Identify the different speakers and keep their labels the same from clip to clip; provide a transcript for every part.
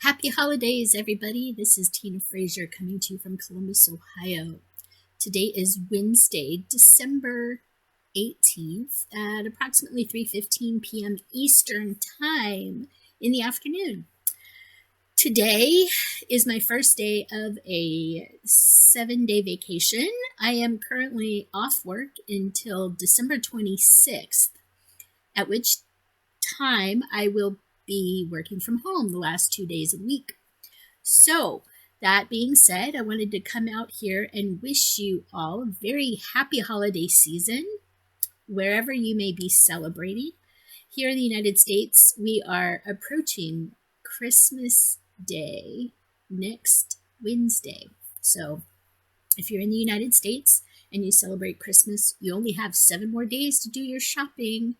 Speaker 1: Happy holidays, everybody. This is Tina Frazier coming to you from Columbus, Ohio. Today is Wednesday, December 18th at approximately 3:15 p.m. Eastern Time in the afternoon. Today is my first day of a 7-day vacation. I am currently off work until December 26th, at which time I will be working from home the last 2 days of the week. So, that being said, I wanted to come out here and wish you all a very happy holiday season, wherever you may be celebrating. Here in the United States, we are approaching Christmas Day next Wednesday. So, if you're in the United States and you celebrate Christmas, you only have 7 more days to do your shopping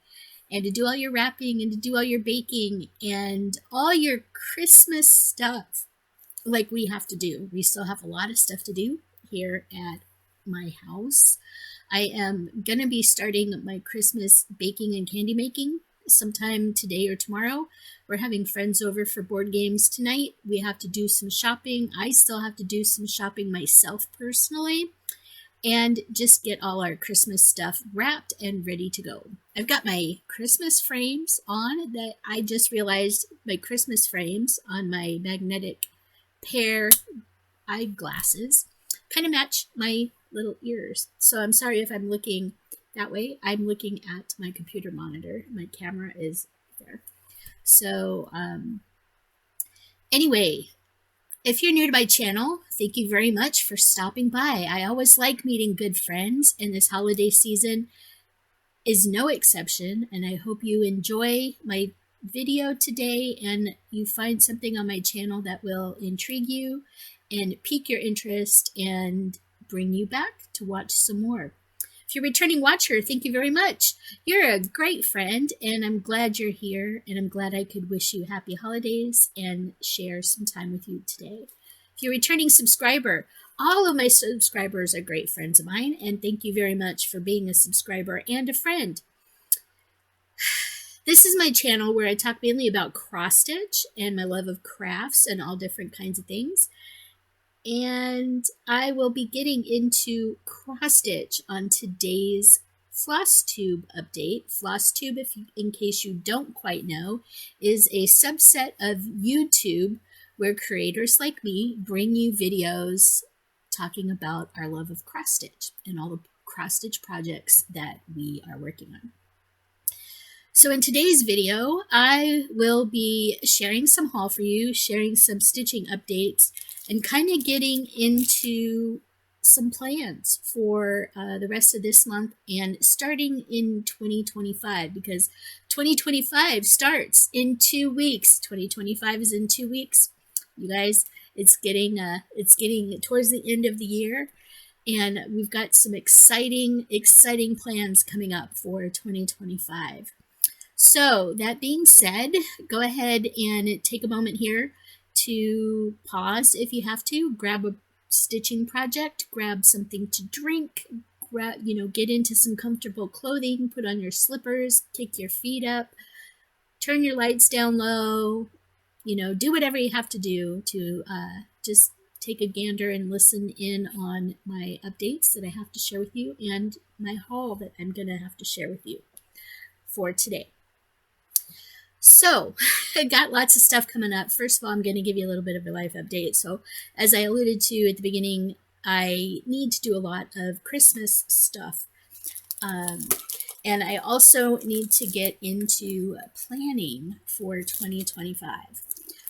Speaker 1: and to do all your wrapping and to do all your baking and all your Christmas stuff like we have to do. We still have a lot of stuff to do here at my house. I am going to be starting my Christmas baking and candy making sometime today or tomorrow. We're having friends over for board games tonight. We have to do some shopping. I still have to do some shopping myself personally and just get all our Christmas stuff wrapped and ready to go. I've got my Christmas frames on that I just realized my Christmas frames on my magnetic pair eyeglasses kind of match my little ears. So I'm sorry if I'm looking that way. I'm looking at my computer monitor. My camera is there. So anyway, if you're new to my channel, thank you very much for stopping by. I always like meeting good friends, and this holiday season is no exception, and I hope you enjoy my video today and you find something on my channel that will intrigue you and pique your interest and bring you back to watch some more. If you're a returning watcher, thank you very much. You're a great friend, and I'm glad you're here, and I'm glad I could wish you happy holidays and share some time with you today. If you're a returning subscriber, all of my subscribers are great friends of mine, and thank you very much for being a subscriber and a friend. This is my channel where I talk mainly about cross-stitch and my love of crafts and all different kinds of things. And I will be getting into cross-stitch on today's FlossTube update. FlossTube, in case you don't quite know, is a subset of YouTube where creators like me bring you videos talking about our love of cross-stitch and all the cross-stitch projects that we are working on. So in today's video, I will be sharing some haul for you, sharing some stitching updates, and kind of getting into some plans for the rest of this month and starting in 2025, because 2025 starts in 2 weeks. 2025 is in 2 weeks. You guys, it's getting towards the end of the year, and we've got some exciting plans coming up for 2025. So that being said, go ahead and take a moment here to pause if you have to, grab a stitching project, grab something to drink, get into some comfortable clothing, put on your slippers, kick your feet up, turn your lights down low, do whatever you have to do to just take a gander and listen in on my updates that I have to share with you and my haul that I'm going to have to share with you for today. So, I got lots of stuff coming up. First of all, I'm going to give you a little bit of a life update. So, as I alluded to at the beginning, I need to do a lot of Christmas stuff. And I also need to get into planning for 2025.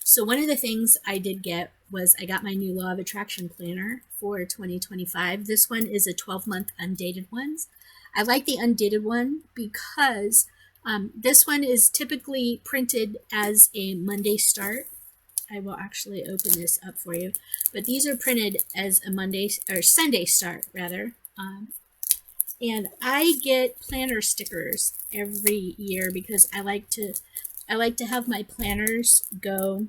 Speaker 1: So, one of the things I did get was I got my new Law of Attraction planner for 2025. This one is a 12-month undated one. I like the undated one because this one is typically printed as a Monday start. I will actually open this up for you, but these are printed as a Monday or Sunday start rather. And I get planner stickers every year because I like to have my planners go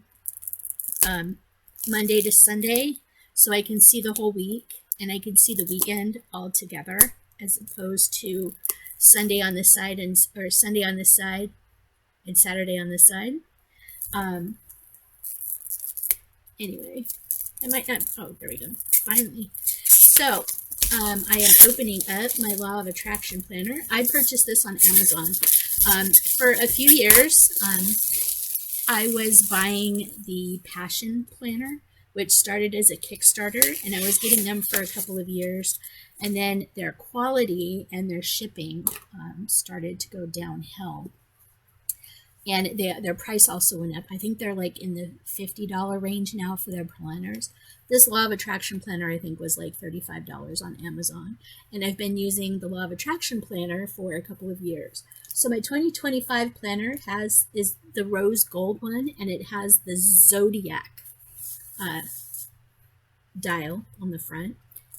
Speaker 1: Monday to Sunday, so I can see the whole week and I can see the weekend all together, as opposed to Sunday on this side or Sunday on this side and Saturday on this side. Anyway, I might not, oh, there we go, finally. So, I am opening up my Law of Attraction planner. I purchased this on Amazon. For a few years, I was buying the Passion Planner, which started as a Kickstarter, and I was getting them for a couple of years. And then their quality and their shipping started to go downhill. And their price also went up. I think they're like in the $50 range now for their planners. This Law of Attraction planner, I think, was like $35 on Amazon. And I've been using the Law of Attraction planner for a couple of years. So my 2025 planner is the rose gold one, and it has the zodiac dial on the front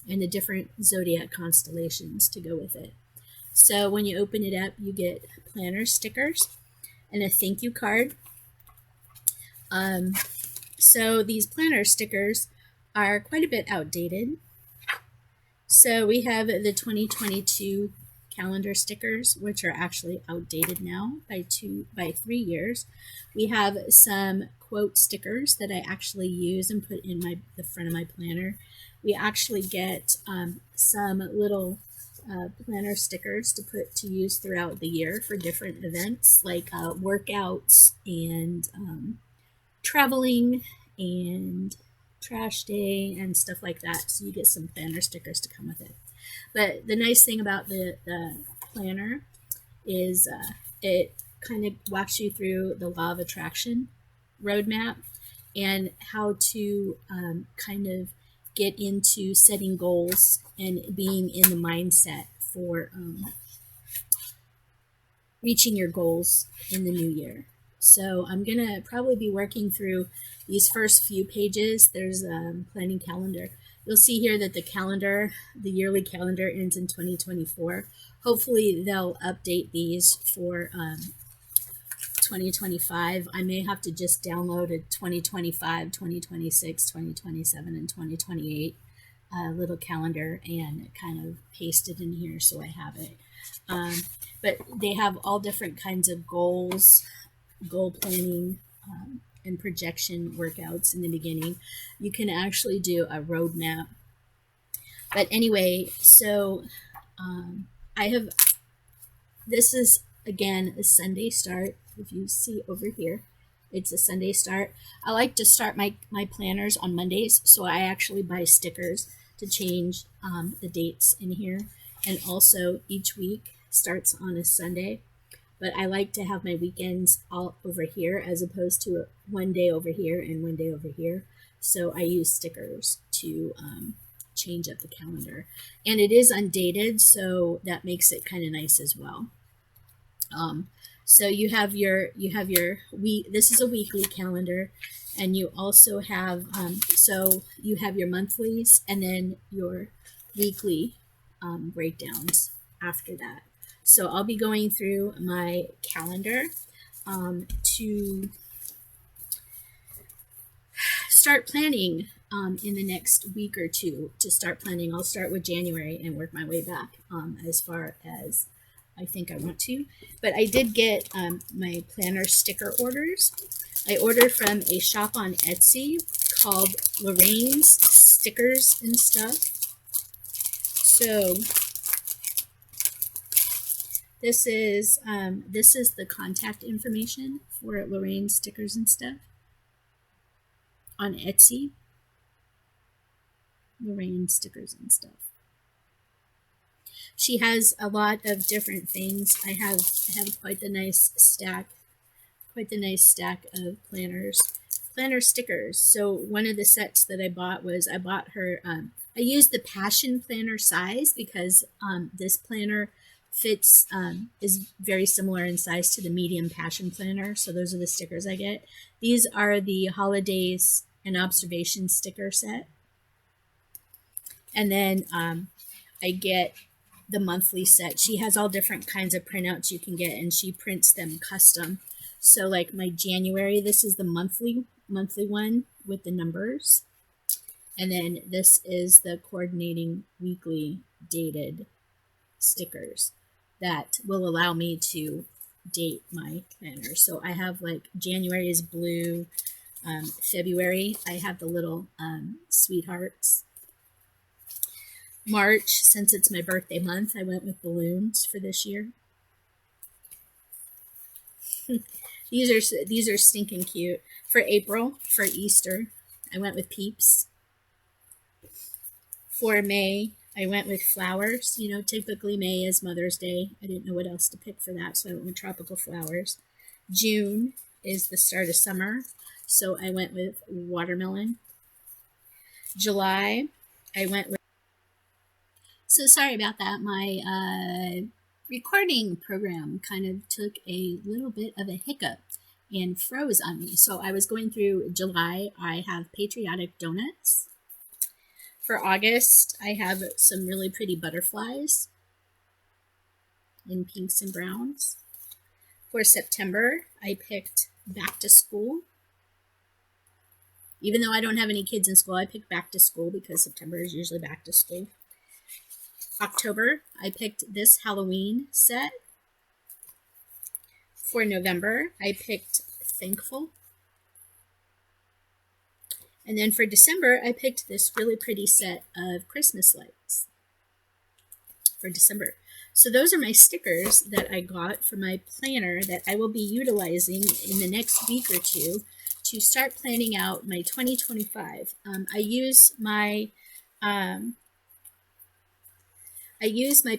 Speaker 1: and the different zodiac constellations to go with it. So when you open it up, you get planner stickers and a thank you card. So these planner stickers are quite a bit outdated. So we have the 2022 calendar stickers, which are actually outdated now by 3 years. We have some quote stickers that I actually use and put in the front of my planner. We actually get some little planner stickers to use throughout the year for different events, like workouts and traveling and trash day and stuff like that. So you get some planner stickers to come with it. But the nice thing about the planner is it kind of walks you through the Law of Attraction roadmap and how to kind of get into setting goals and being in the mindset for reaching your goals in the new year. So I'm going to probably be working through these first few pages. There's a planning calendar. You'll see here that the yearly calendar ends in 2024. Hopefully they'll update these for 2025. I may have to just download a 2025, 2026, 2027, and 2028 little calendar and kind of paste it in here so I have it. But they have all different kinds of goals, goal planning, and projection workouts in the beginning. You can actually do a roadmap. But anyway, so this is, again, a Sunday start. If you see over here, it's a Sunday start. I like to start my planners on Mondays, so I actually buy stickers to change the dates in here. And also each week starts on a Sunday. But I like to have my weekends all over here as opposed to one day over here and one day over here. So I use stickers to change up the calendar. And it is undated, so that makes it kind of nice as well. So you have your this is a weekly calendar, and you also have so you have your monthlies and then your weekly breakdowns after that. So I'll be going through my calendar to start planning in the next week or two. To start planning, I'll start with January and work my way back as far as I think I want to. But I did get my planner sticker orders. I ordered from a shop on Etsy called Lorraine's Stickers and Stuff. So this is the contact information for Lorraine's Stickers and Stuff on Etsy. Lorraine's Stickers and Stuff. She has a lot of different things. I have quite the nice stack of planner stickers. So one of the sets that I bought was I used the Passion planner size because this planner fits is very similar in size to the medium Passion planner. So those are the stickers I get. These are the holidays and observation sticker set. And then I get the monthly set. She has all different kinds of printouts you can get, and she prints them custom. So like my January, this is the monthly one with the numbers. And then this is the coordinating weekly dated stickers that will allow me to date my planner. So I have like January is blue, February, I have the little sweethearts. March, since it's my birthday month, I went with balloons for this year. These are stinking cute. For April, for Easter, I went with peeps. For May, I went with flowers. You know, typically May is Mother's Day. I didn't know what else to pick for that, so I went with tropical flowers. June is the start of summer, so I went with watermelon. July, I went with... So sorry about that. My recording program kind of took a little bit of a hiccup and froze on me. So I was going through July. I have patriotic donuts. For August, I have some really pretty butterflies in pinks and browns. For September, I picked back to school. Even though I don't have any kids in school, I picked back to school because September is usually back to school. October, I picked this Halloween set. For November, I picked Thankful. And then for December, I picked this really pretty set of Christmas lights for December. So those are my stickers that I got for my planner that I will be utilizing in the next week or two to start planning out my 2025. I use my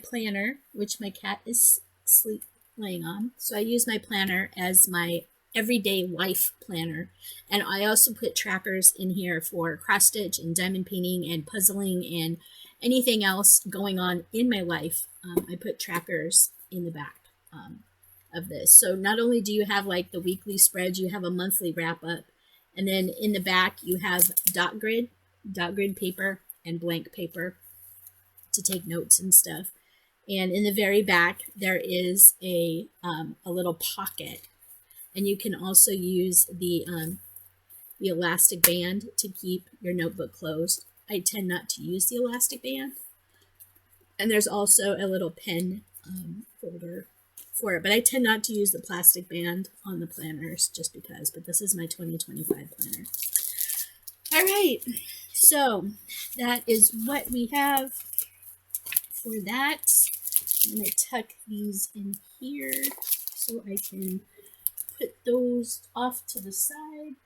Speaker 1: planner, which my cat is laying on. So I use my planner as my everyday life planner. And I also put trackers in here for cross stitch and diamond painting and puzzling and anything else going on in my life. I put trackers in the back of this. So not only do you have like the weekly spread, you have a monthly wrap up. And then in the back, you have dot grid paper and blank paper to take notes and stuff. And in the very back, there is a little pocket. And you can also use the elastic band to keep your notebook closed. I tend not to use the elastic band. And there's also a little pen holder for it. But I tend not to use the plastic band on the planners just because. But this is my 2025 planner. All right. So that is what we have for that. I'm going to tuck these in here so I can put those off to the side.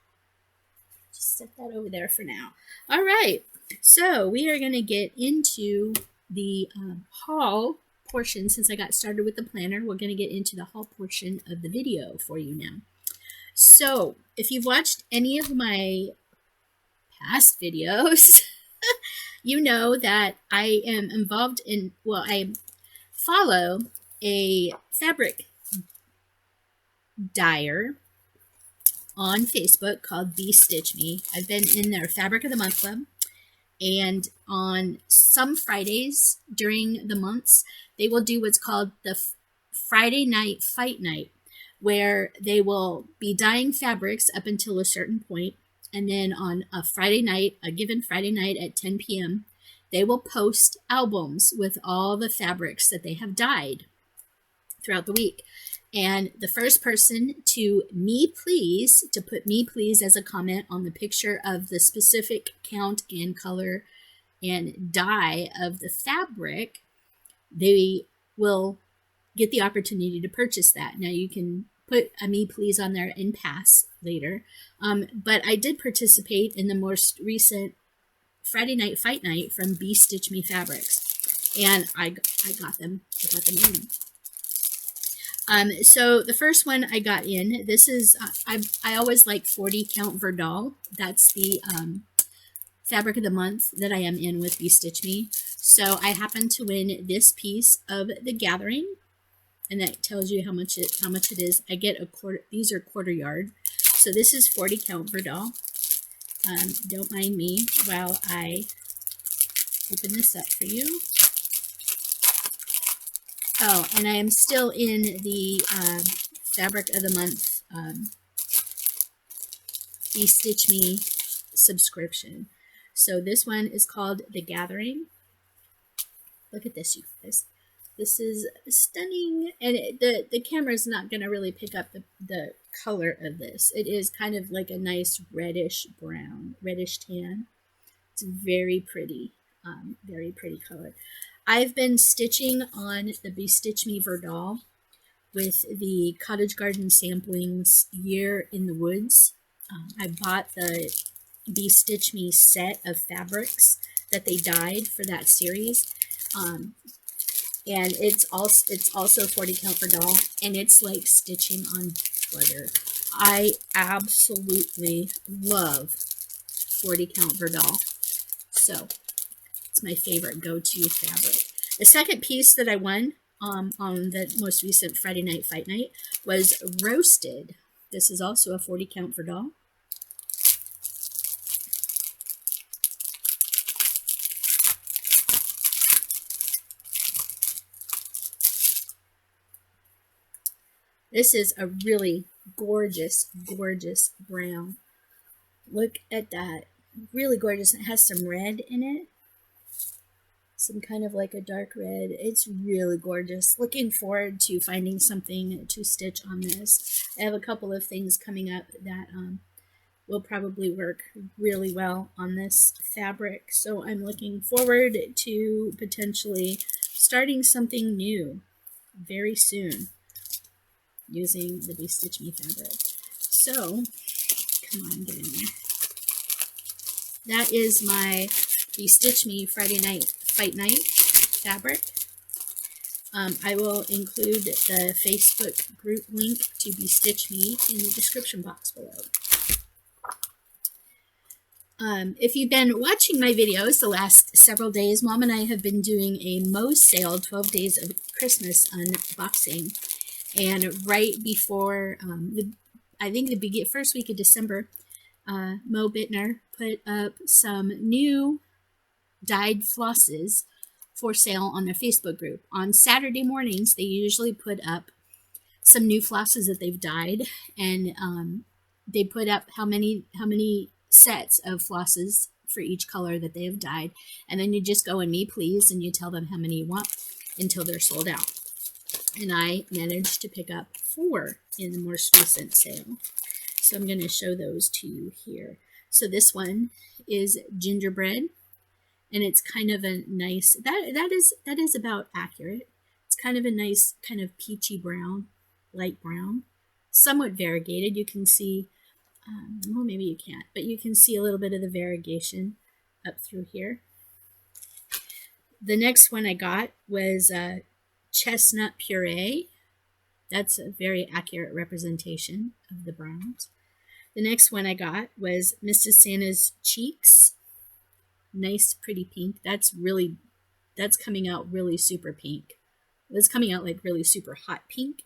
Speaker 1: Just set that over there for now. All right, so we are going to get into the haul portion. Since I got started with the planner, we're going to get into the haul portion of the video for you now. So if you've watched any of my past videos, you know that I am involved in, well, I follow a fabric dyer on Facebook called Stitch Me. I've been in their Fabric of the Month Club, and on some Fridays during the months, they will do what's called the Friday Night Fight Night, where they will be dyeing fabrics up until a certain point, and then on a Friday night, a given Friday night at 10 p.m., they will post albums with all the fabrics that they have dyed throughout the week. And the first person to put me please as a comment on the picture of the specific count and color and dye of the fabric, they will get the opportunity to purchase that. Now you can put a me please on there and pass later. But I did participate in the most recent Friday Night Fight Night from Stitch Me Fabrics, and I got them in. So the first one I got in, this is, I always like 40 count Verdal. That's the Fabric of the Month that I am in with Stitch Me. So I happened to win this piece of the Gathering, and that tells you how much it is. I get a quarter, these are quarter yard. So this is 40 count Verdal. Don't mind me while I open this up for you. Oh, and I am still in the Fabric of the Month Stitch Me subscription. So this one is called The Gathering. Look at this, you guys. This is stunning, and the camera is not going to really pick up the color of this. It is kind of like a nice reddish brown, reddish tan. It's very pretty color. I've been stitching on the Bestitch Me Verdal with the Cottage Garden Samplings Year in the Woods. I bought the Bestitch Me set of fabrics that they dyed for that series. And it's also 40 count Verdal, and it's like stitching on butter. I absolutely love 40 count Verdal. So it's my favorite go-to fabric. The second piece that I won on the most recent Friday Night Fight Night was Roasted. This is also a 40 count Verdal. This is a really gorgeous, gorgeous brown. Look at that. Really gorgeous. It has some red in it. Some kind of like a dark red. It's really gorgeous. Looking forward to finding something to stitch on this. I have a couple of things coming up that will probably work really well on this fabric. So I'm looking forward to potentially starting something new very soon using the Bestitch Me fabric. So, come on, get in there. That is my Bestitch Me Friday Night Fight Night fabric. I will include the Facebook group link to Bestitch Me in the description box below. If you've been watching my videos the last several days, Mom and I have been doing a Moe's sale, 12 days of Christmas unboxing. And right before, I think the first week of December, Mo Bittner put up some new dyed flosses for sale on their Facebook group. On Saturday mornings, they usually put up some new flosses that they've dyed, and they put up how many sets of flosses for each color that they have dyed, and then you just go and Me Please, and you tell them how many you want until they're sold out. And I managed to pick up 4 in the most recent sale. So I'm going to show those to you here. So this one is gingerbread, and it's kind of a nice, that is about accurate. It's kind of a nice kind of peachy brown, light brown, somewhat variegated. You can see, well, maybe you can't, but you can see a little bit of the variegation up through here. The next one I got was chestnut puree. That's a very accurate representation of the browns. The next one I got was Mrs. Santa's Cheeks. Nice, pretty pink. That's coming out really super pink. It's coming out like really super hot pink.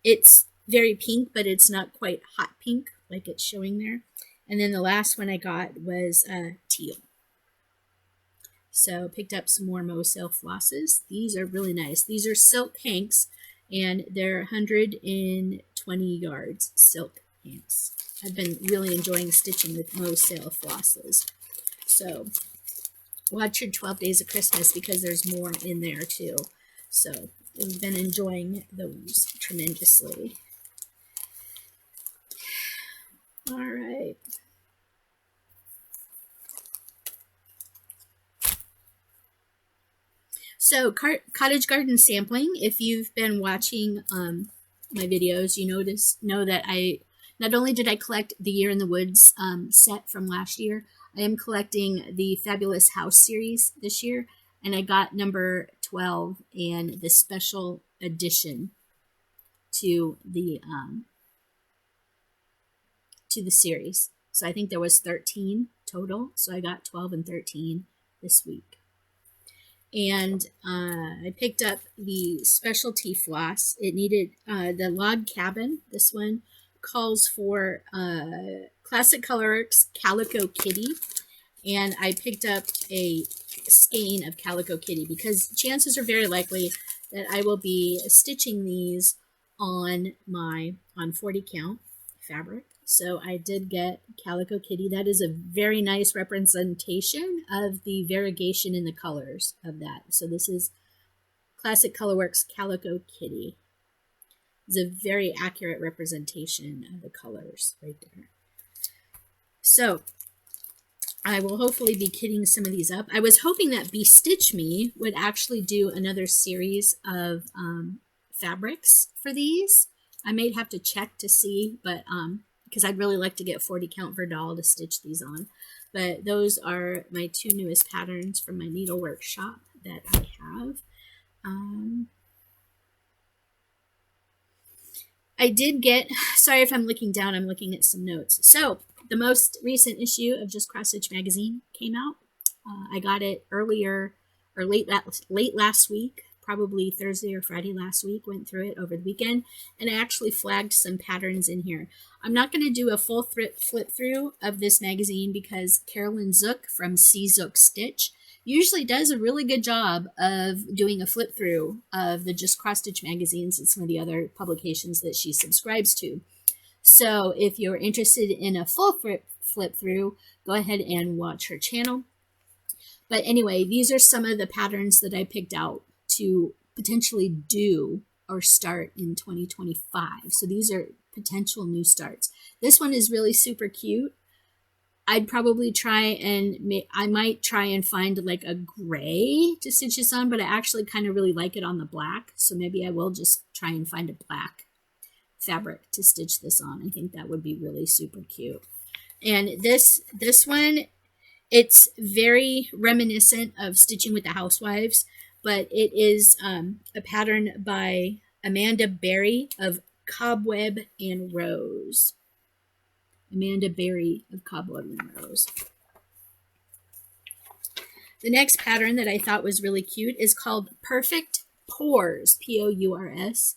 Speaker 1: It's very pink, but it's not quite hot pink like it's showing there. And then the last one I got was teal. So picked up some more Mo Sale flosses. These are really nice. These are silk hanks, and they're 120 yards silk hanks. I've been really enjoying stitching with Mo Sale flosses. So watch your 12 Days of Christmas because there's more in there too. So we've been enjoying those tremendously. All right. So Cottage Garden Sampling, if you've been watching my videos, you know that I not only did I collect the Year in the Woods set from last year, I am collecting the Fabulous House series this year, and I got number 12 and the special edition to the series. So I think there was 13 total, so I got 12 and 13 this week. And I picked up the specialty floss. It needed the Log Cabin. This one calls for Classic Colorworks Calico Kitty. And I picked up a skein of Calico Kitty because chances are very likely that I will be stitching these on 40 count fabric. So I did get Calico Kitty. That is a very nice representation of the variegation in the colors of that. So this is Classic Colorworks Calico Kitty. It's a very accurate representation of the colors right there. So I will hopefully be kitting some of these up. I was hoping that Bestitch Me would actually do another series of fabrics for these. I may have to check to see, but because I'd really like to get 40 count Verdal to stitch these on. But those are my two newest patterns from my needlework shop that I have. I did get, sorry if I'm looking down, I'm looking at some notes. So the most recent issue of Just Cross Stitch magazine came out. I got it earlier or late last week, probably Thursday or Friday last week, went through it over the weekend, and I actually flagged some patterns in here. I'm not going to do a full flip through of this magazine because Carolyn Zook from C Zook Stitch usually does a really good job of doing a flip through of the Just Cross Stitch magazines and some of the other publications that she subscribes to. So if you're interested in a full flip through, go ahead and watch her channel. But anyway, these are some of the patterns that I picked out to potentially do or start in 2025. So these are potential new starts. This one is really super cute. I'd probably try and I might try and find like a gray to stitch this on, but I actually kind of really like it on the black. So maybe I will just try and find a black fabric to stitch this on. I think that would be really super cute. And this one, it's very reminiscent of Stitching with the Housewives, but it is a pattern by Amanda Berry of Cobweb and Rose. Amanda Berry of Cobweb and Rose. The next pattern that I thought was really cute is called Perfect Pours, P-O-U-R-S.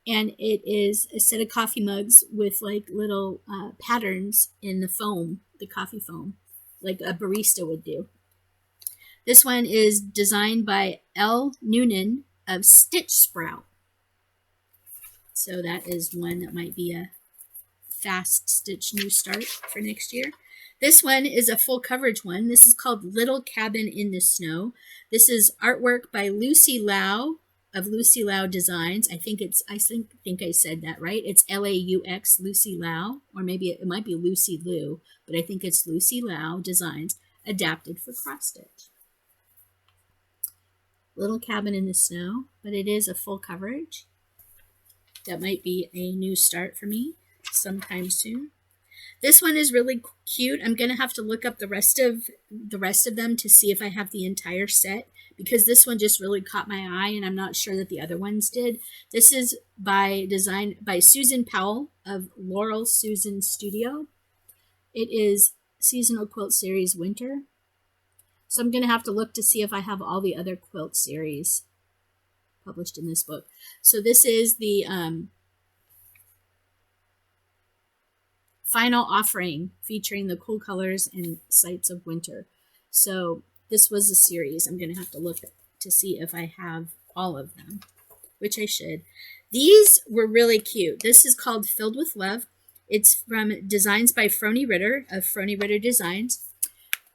Speaker 1: And it is a set of coffee mugs with like little patterns in the foam, the coffee foam, like a barista would do. This one is designed by L. Noonan of Stitch Sprout. So that is one that might be a fast stitch new start for next year. This one is a full coverage one. This is called Little Cabin in the Snow. This is artwork by Lucy Lau of Lucy Lau Designs. I think I said that right. It's L-A-U-X, Lucy Lau, or maybe it might be Lucy Lou, but I think it's Lucy Lau Designs, adapted for cross stitch. Little Cabin in the Snow, but it is a full coverage. That might be a new start for me sometime soon. This one is really cute. I'm going to have to look up the rest of them to see if I have the entire set, because this one just really caught my eye and I'm not sure that the other ones did. This is design by Susan Powell of Laurel Susan Studio. It is Seasonal Quilt Series Winter. So I'm going to have to look to see if I have all the other quilt series published in this book. So this is the final offering featuring the cool colors and sights of winter. So this was a series. I'm going to have to look to see if I have all of them, which I should. These were really cute. This is called Filled with Love. It's from Designs by Frony Ritter of Frony Ritter Designs.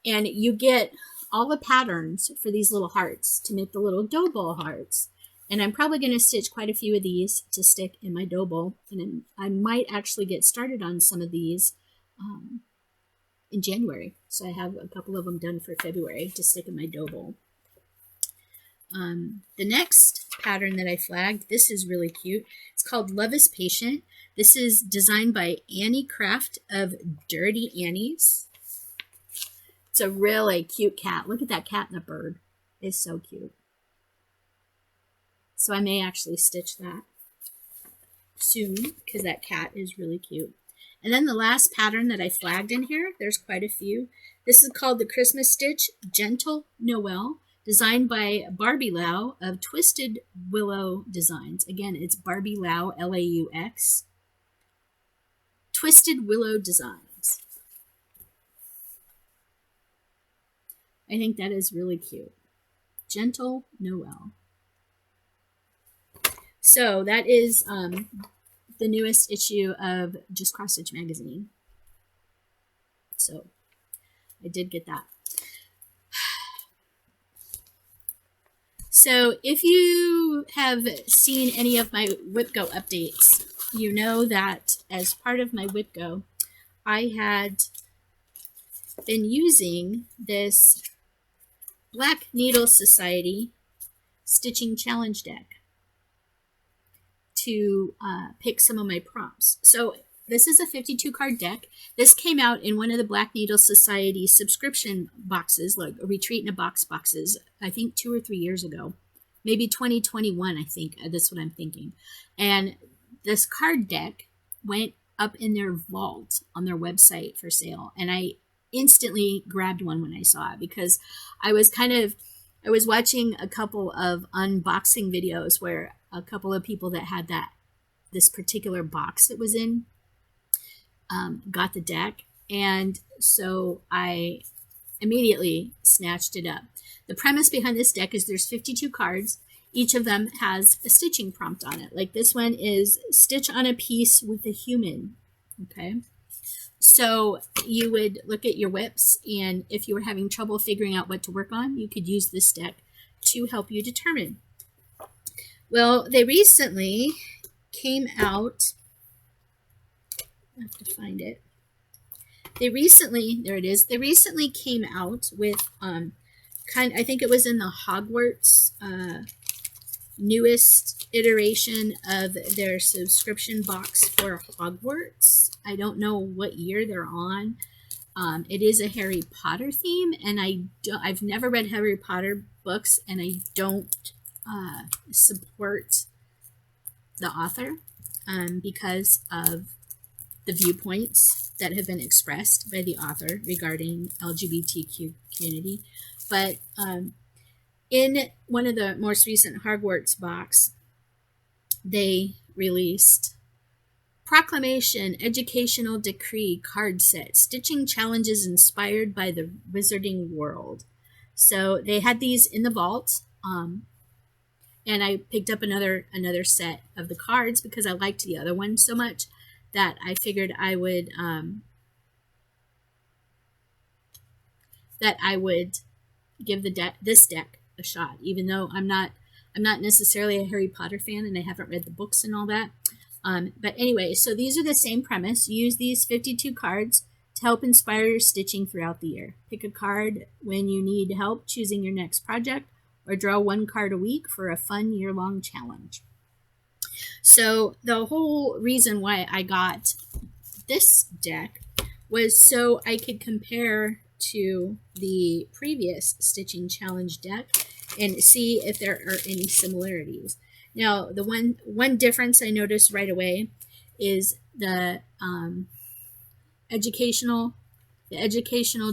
Speaker 1: And you get all the patterns for these little hearts to make the little dough bowl hearts. And I'm probably going to stitch quite a few of these to stick in my dough bowl. And I might actually get started on some of these in January. So I have a couple of them done for February to stick in my dough bowl. The next pattern that I flagged, this is really cute. It's called Love is Patient. This is designed by Annie Craft of Dirty Annie's. It's a really cute cat. Look at that cat and the bird. It's so cute. So I may actually stitch that soon because that cat is really cute. And then the last pattern that I flagged in here, there's quite a few. This is called the Christmas Stitch Gentle Noel, designed by Barbie Lau of Twisted Willow Designs. Again, it's Barbie Lau, L-A-U-X. Twisted Willow Designs. I think that is really cute. Gentle Noel. So that is the newest issue of Just Cross Stitch magazine. So I did get that. So if you have seen any of my WIPGO updates, you know that as part of my WIPGO, I had been using this Black Needle Society stitching challenge deck to pick some of my prompts. So this is a 52 card deck. This came out in one of the Black Needle Society subscription boxes, like a retreat in a box boxes, I think 2 or 3 years ago, maybe 2021, I think. That's what I'm thinking. And this card deck went up in their vault on their website for sale. And I instantly grabbed one when I saw it, because I was watching a couple of unboxing videos where a couple of people that had this particular box that was in got the deck, and so I immediately snatched it up. The premise behind this deck is there's 52 cards. Each of them has a stitching prompt on it. Like this one is stitch on a piece with a human. Okay, so you would look at your whips, and if you were having trouble figuring out what to work on, you could use this deck to help you determine. Well, they recently came out. I have to find it. There it is. They recently came out with I think it was in the Hogwarts newest iteration of their subscription box for Hogwarts. I don't know what year they're on. It is a Harry Potter theme, and I've never read Harry Potter books, and I don't support the author because of the viewpoints that have been expressed by the author regarding LGBTQ community. But in one of the most recent Hogwarts box, they released Proclamation Educational Decree card set, stitching challenges inspired by the Wizarding World. So they had these in the vault, and I picked up another set of the cards because I liked the other one so much that I figured I would give this deck a shot, even though I'm not necessarily a Harry Potter fan and I haven't read the books and all that. But anyway, so these are the same premise. Use these 52 cards to help inspire your stitching throughout the year. Pick a card when you need help choosing your next project, or draw one card a week for a fun year-long challenge. So the whole reason why I got this deck was so I could compare to the previous stitching challenge deck and see if there are any similarities. Now, the one difference I noticed right away is the educational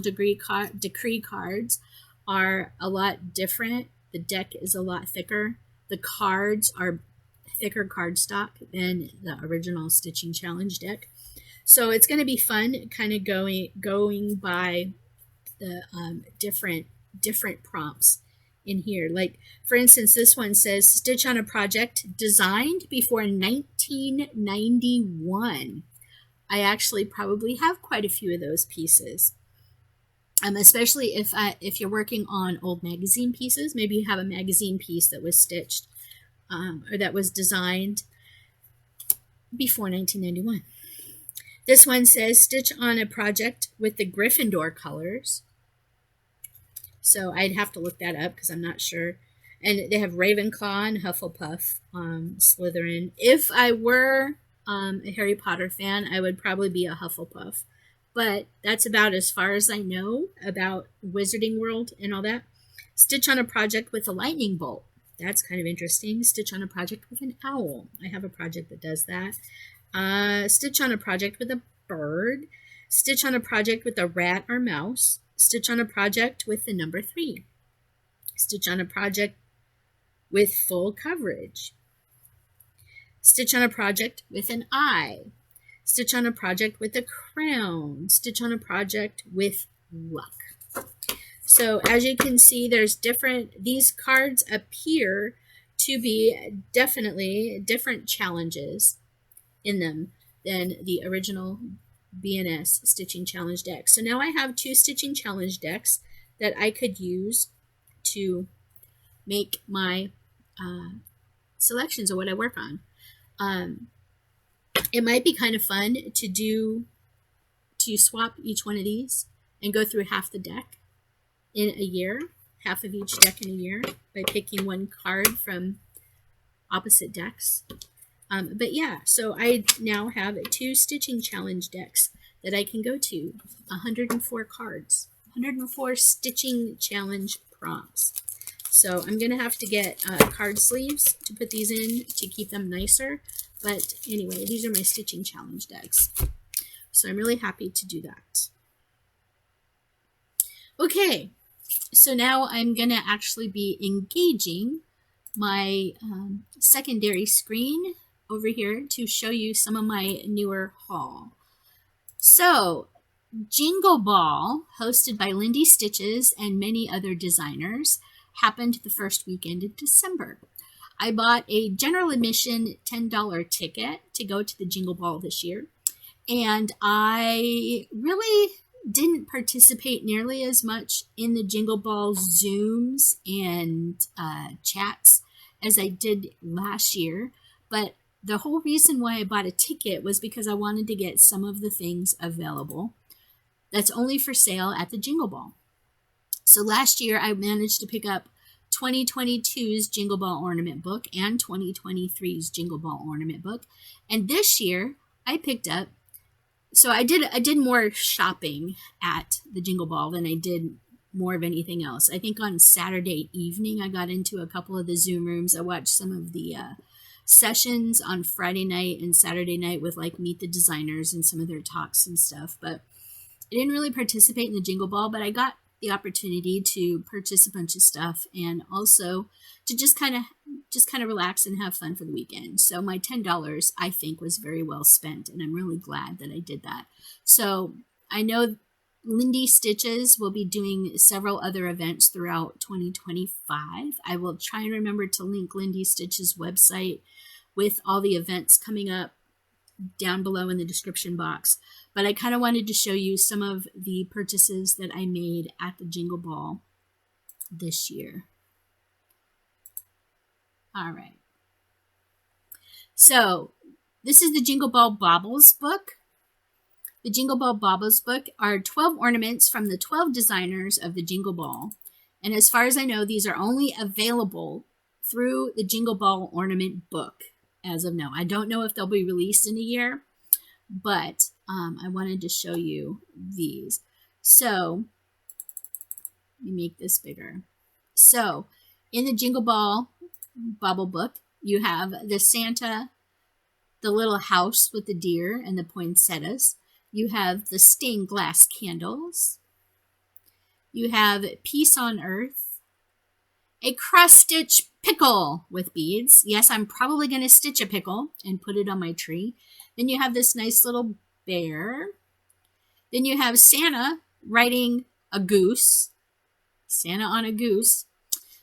Speaker 1: decree cards are a lot different. The deck is a lot thicker. The cards are thicker cardstock than the original stitching challenge deck. So it's going to be fun kind of going by the different prompts in here. Like, for instance, this one says stitch on a project designed before 1991. I actually probably have quite a few of those pieces. Especially if you're working on old magazine pieces. Maybe you have a magazine piece that was stitched or that was designed before 1991. This one says stitch on a project with the Gryffindor colors. So I'd have to look that up because I'm not sure. And they have Ravenclaw and Hufflepuff, Slytherin. If I were a Harry Potter fan, I would probably be a Hufflepuff. But that's about as far as I know about Wizarding World and all that. Stitch on a project with a lightning bolt. That's kind of interesting. Stitch on a project with an owl. I have a project that does that. Stitch on a project with a bird. Stitch on a project with a rat or mouse. Stitch on a project with the number 3. Stitch on a project with full coverage. Stitch on a project with an eye. Stitch on a project with a crown. Stitch on a project with luck. So as you can see, there's these cards appear to be definitely different challenges in them than the original BNS Stitching Challenge deck. So now I have 2 Stitching Challenge decks that I could use to make my selections of what I work on. It might be kind of fun to swap each one of these and go through half the deck in a year, half of each deck in a year, by picking one card from opposite decks. But yeah, so I now have 2 stitching challenge decks that I can go to. 104 cards, 104 stitching challenge prompts. So I'm going to have to get card sleeves to put these in to keep them nicer. But anyway, these are my stitching challenge decks. So I'm really happy to do that. Okay, so now I'm going to actually be engaging my secondary screen over here to show you some of my newer haul. So, Jingle Ball, hosted by Lindy Stitches and many other designers, happened the first weekend of December. I bought a general admission $10 ticket to go to the Jingle Ball this year, and I really didn't participate nearly as much in the Jingle Ball Zooms and chats as I did last year, but the whole reason why I bought a ticket was because I wanted to get some of the things available that's only for sale at the Jingle Ball. So last year I managed to pick up 2022's Jingle Ball Ornament Book and 2023's Jingle Ball Ornament Book. And this year I picked up, so I did more shopping at the Jingle Ball than I did more of anything else. I think on Saturday evening I got into a couple of the Zoom rooms. I watched some of the sessions on Friday night and Saturday night with like Meet the Designers and some of their talks and stuff, but I didn't really participate in the Jingle Ball, but I got the opportunity to purchase a bunch of stuff and also to just kind of relax and have fun for the weekend. So my $10 I think was very well spent, and I'm really glad that I did that. So I know Lindy Stitches will be doing several other events throughout 2025. I will try and remember to link Lindy Stitches' website with all the events coming up down below in the description box. But I kind of wanted to show you some of the purchases that I made at the Jingle Ball this year. All right. So this is the Jingle Ball Baubles book. The Jingle Ball Baubles book are 12 ornaments from the 12 designers of the Jingle Ball. And as far as I know, these are only available through the Jingle Ball Ornament book as of now. I don't know if they'll be released in a year, but I wanted to show you these. So let me make this bigger. So in the Jingle Ball Bauble book, you have the Santa, the little house with the deer and the poinsettias. You have the stained glass candles. You have Peace on Earth. A cross-stitch pickle with beads. Yes, I'm probably going to stitch a pickle and put it on my tree. Then you have this nice little bear. Then you have Santa riding a goose. Santa on a goose.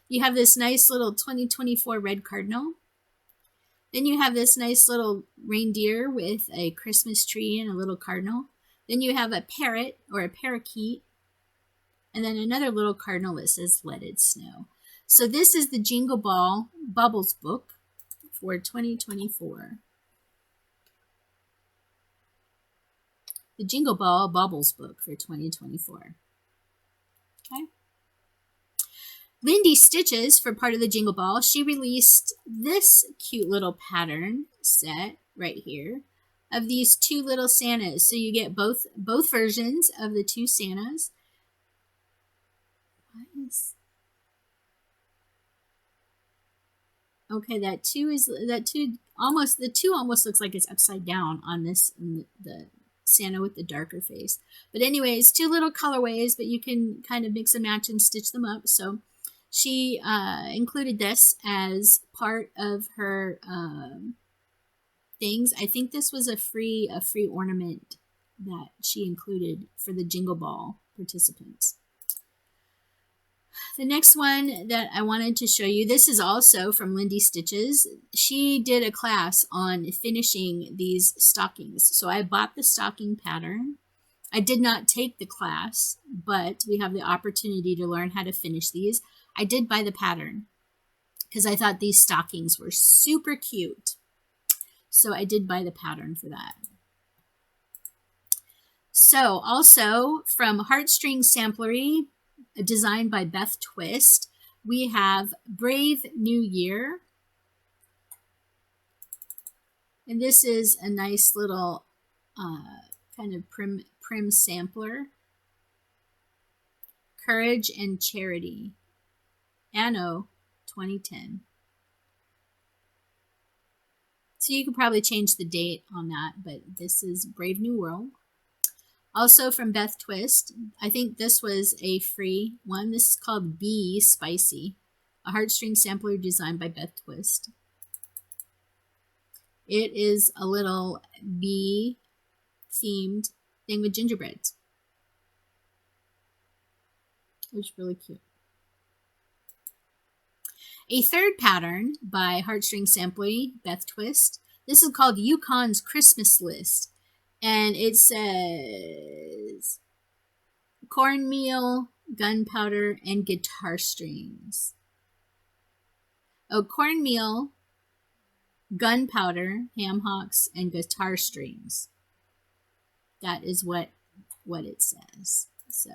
Speaker 1: You have this nice little 2024 red cardinal. Then you have this nice little reindeer with a Christmas tree and a little cardinal. Then you have a parrot or a parakeet. And then another little cardinal that says Leaded Snow. So this is the Jingle Ball Bubbles book for 2024. The Jingle Ball Bubbles book for 2024. Okay. Lindy Stitches, for part of the Jingle Ball, she released this cute little pattern set right here of these 2 little Santas. So you get both versions of the 2 Santas. What is... Okay, the 2 almost looks like it's upside down on this, the Santa with the darker face. But anyways, 2 little colorways, but you can kind of mix and match and stitch them up. So she included this as part of her things. I think this was a free ornament that she included for the Jingle Ball participants. The next one that I wanted to show you, this is also from Lindy Stitches. She did a class on finishing these stockings. So I bought the stocking pattern. I did not take the class, but we have the opportunity to learn how to finish these. I did buy the pattern. because I thought these stockings were super cute. So I did buy the pattern for that. So also from Heartstring Samplery, designed by Beth Twist, we have Brave New Year. And this is a nice little kind of prim sampler. Courage and Charity, Anno 2010. So you could probably change the date on that, but this is Brave New World. Also from Beth Twist, I think this was a free one. This is called Bee Spicy, a heartstring sampler designed by Beth Twist. It is a little bee themed thing with gingerbreads. It was really cute. A third pattern by Heartstring Samplery, Beth Twist. This is called Yukon's Christmas List. And it says cornmeal, gunpowder, and guitar strings. Oh, cornmeal, gunpowder, ham hocks, and guitar strings. That is what it says. So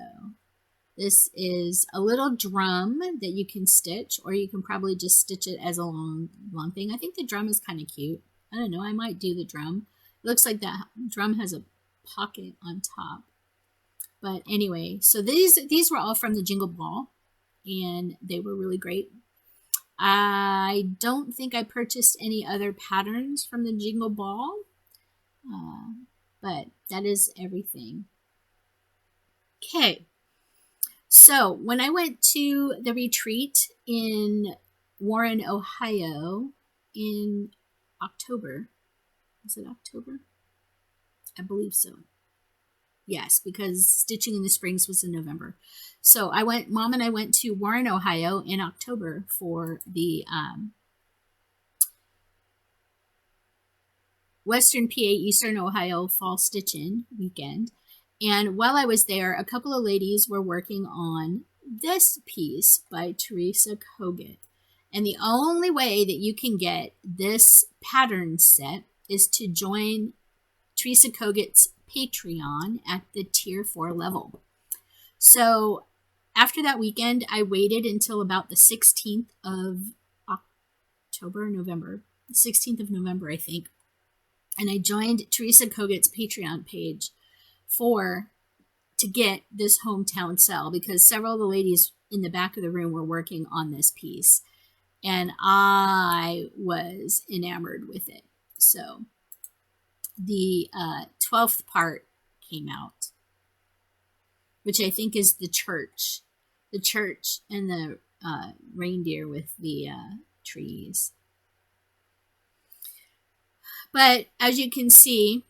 Speaker 1: this is a little drum that you can stitch, or you can probably just stitch it as a long thing. I think the drum is kind of cute. I don't know. I might do the drum. It looks like that drum has a pocket on top. But anyway, so these were all from the Jingle Ball, and they were really great. I don't think I purchased any other patterns from the Jingle Ball, but that is everything. Okay, so when I went to the retreat in Warren, Ohio in October, is it October? I believe so. Yes, because Stitching in the Springs was in November. So Mom and I went to Warren, Ohio in October for the Western PA, Eastern Ohio Fall Stitch-In weekend. And while I was there, a couple of ladies were working on this piece by Teresa Kogut. And the only way that you can get this pattern set is to join Teresa Kogut's Patreon at the tier 4 level. So after that weekend, I waited until about the 16th of November, 16th of November, I think. And I joined Teresa Kogut's Patreon page to get this hometown sale, because several of the ladies in the back of the room were working on this piece. And I was enamored with it. So the 12th part came out, which I think is the church and the reindeer with the trees. But as you can see,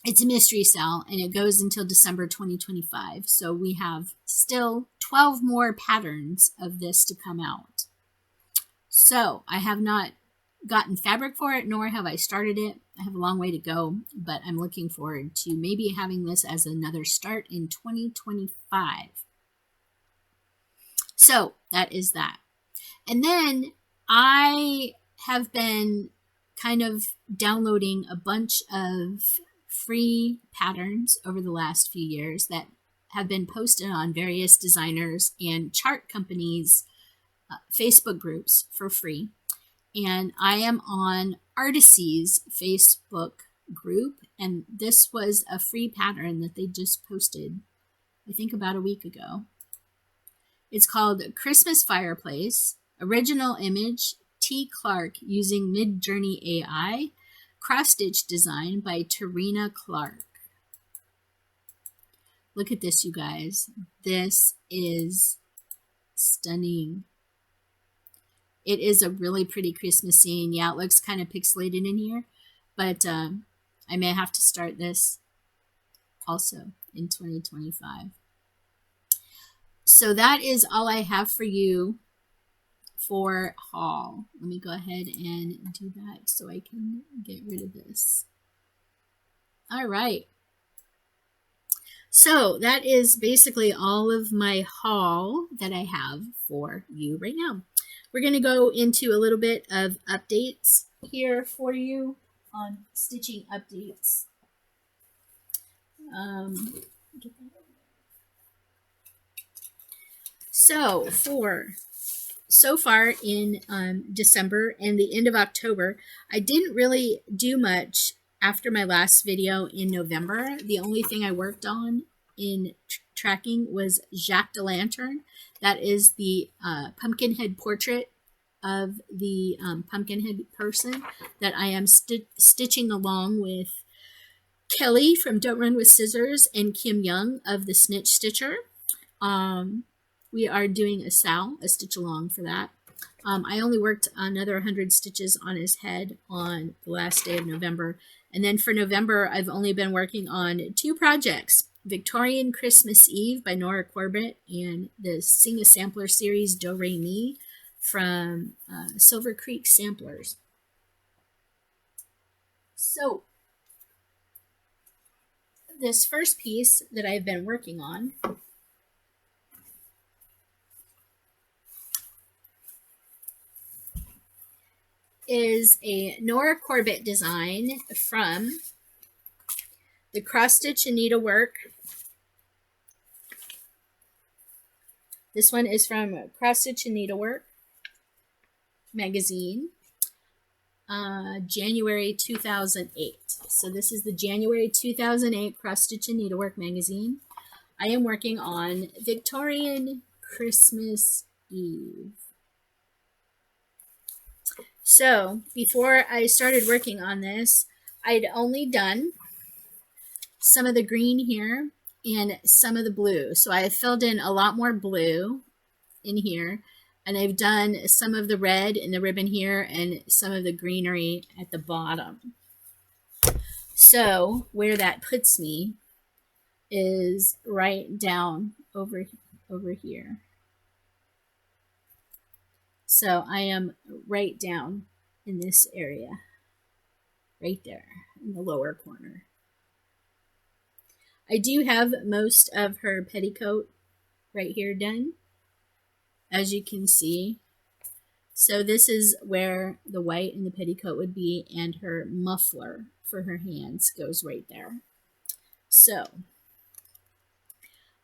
Speaker 1: it's a mystery sale, and it goes until December 2025. So we have still 12 more patterns of this to come out. So I have not gotten fabric for it, nor have I started it. I have a long way to go, but I'm looking forward to maybe having this as another start in 2025. So that is that. And then I have been kind of downloading a bunch of free patterns over the last few years that have been posted on various designers and chart companies' Facebook groups for free. And I am on Artisy's Facebook group, and this was a free pattern that they just posted, I think about a week ago. It's called Christmas Fireplace, original image, T. Clark using Midjourney AI, cross-stitch design by Tarina Clark. Look at this, you guys. This is stunning. It is a really pretty Christmas scene. Yeah, it looks kind of pixelated in here, but I may have to start this also in 2025. So that is all I have for you for haul. Let me go ahead and do that so I can get rid of this. All right. So that is basically all of my haul that I have for you right now. we're going to go into a little bit of updates here for you on stitching updates. So far in December and the end of October, I didn't really do much after my last video in November. The only thing I worked on in tracking was Jacques de Lantern. That is the pumpkinhead portrait of the pumpkinhead person that I am stitching along with Kelly from Don't Run with Scissors and Kim Young of the Snitch Stitcher. We are doing a stitch along for that. I only worked another 100 stitches on his head on the last day of November. And then for November, I've only been working on 2 projects, Victorian Christmas Eve by Nora Corbett and the Sing a Sampler series Do Re Mi from Silver Creek Samplers. So this first piece that I've been working on is a Nora Corbett design from the Cross Stitch and Needlework. This one is from Cross Stitch and Needlework magazine, January 2008. So this is the January 2008 Cross Stitch and Needlework magazine. I am working on Victorian Christmas Eve. So before I started working on this, I'd only done some of the green here and some of the blue. So I filled in a lot more blue in here, and I've done some of the red in the ribbon here and some of the greenery at the bottom. So where that puts me is right down over here. So I am right down in this area, right there in the lower corner. I do have most of her petticoat right here done, as you can see. So this is where the white in the petticoat would be, and her muffler for her hands goes right there. So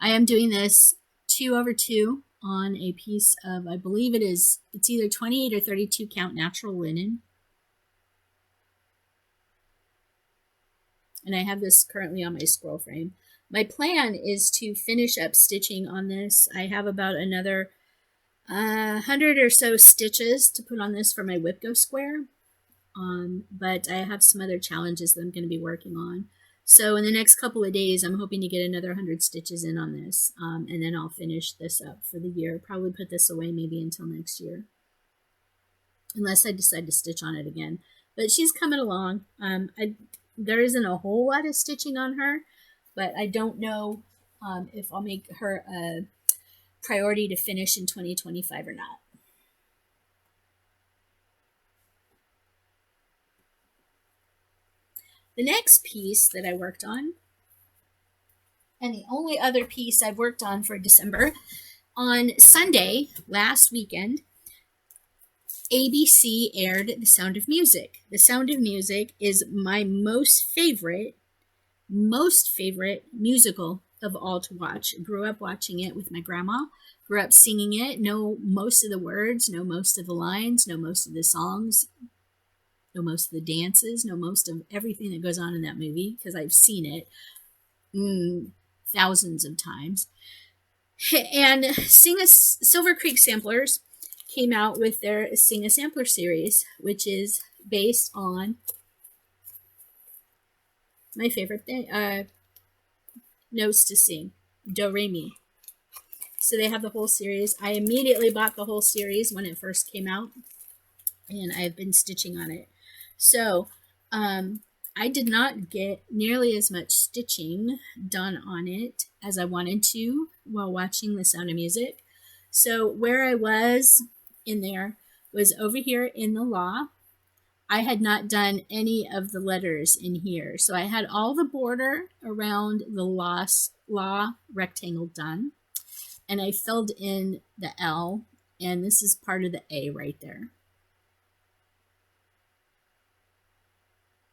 Speaker 1: I am doing this 2/2 on a piece of, I believe it's either 28 or 32 count natural linen. And I have this currently on my scroll frame. My plan is to finish up stitching on this. I have about another 100 or so stitches to put on this for my WIPGO square. But I have some other challenges that I'm going to be working on. So in the next couple of days, I'm hoping to get another 100 stitches in on this. And then I'll finish this up for the year. Probably put this away maybe until next year, unless I decide to stitch on it again. But she's coming along. There isn't a whole lot of stitching on her, but I don't know if I'll make her a priority to finish in 2025 or not. The next piece that I worked on, and the only other piece I've worked on for December, on Sunday last weekend, ABC aired The Sound of Music. The Sound of Music is my most favorite musical of all to watch. I grew up watching it with my grandma, grew up singing it, know most of the words, know most of the lines, know most of the songs, know most of the dances, know most of everything that goes on in that movie because I've seen it thousands of times. And Silver Creek Samplers came out with their Sing a Sampler series, which is based on my favorite thing, notes to sing, Do Re Mi. So they have the whole series. I immediately bought the whole series when it first came out, and I've been stitching on it. So I did not get nearly as much stitching done on it as I wanted to while watching The Sound of Music. So where I was in there was over here in the law. I had not done any of the letters in here. So I had all the border around the law rectangle done. And I filled in the L And this is part of the A right there.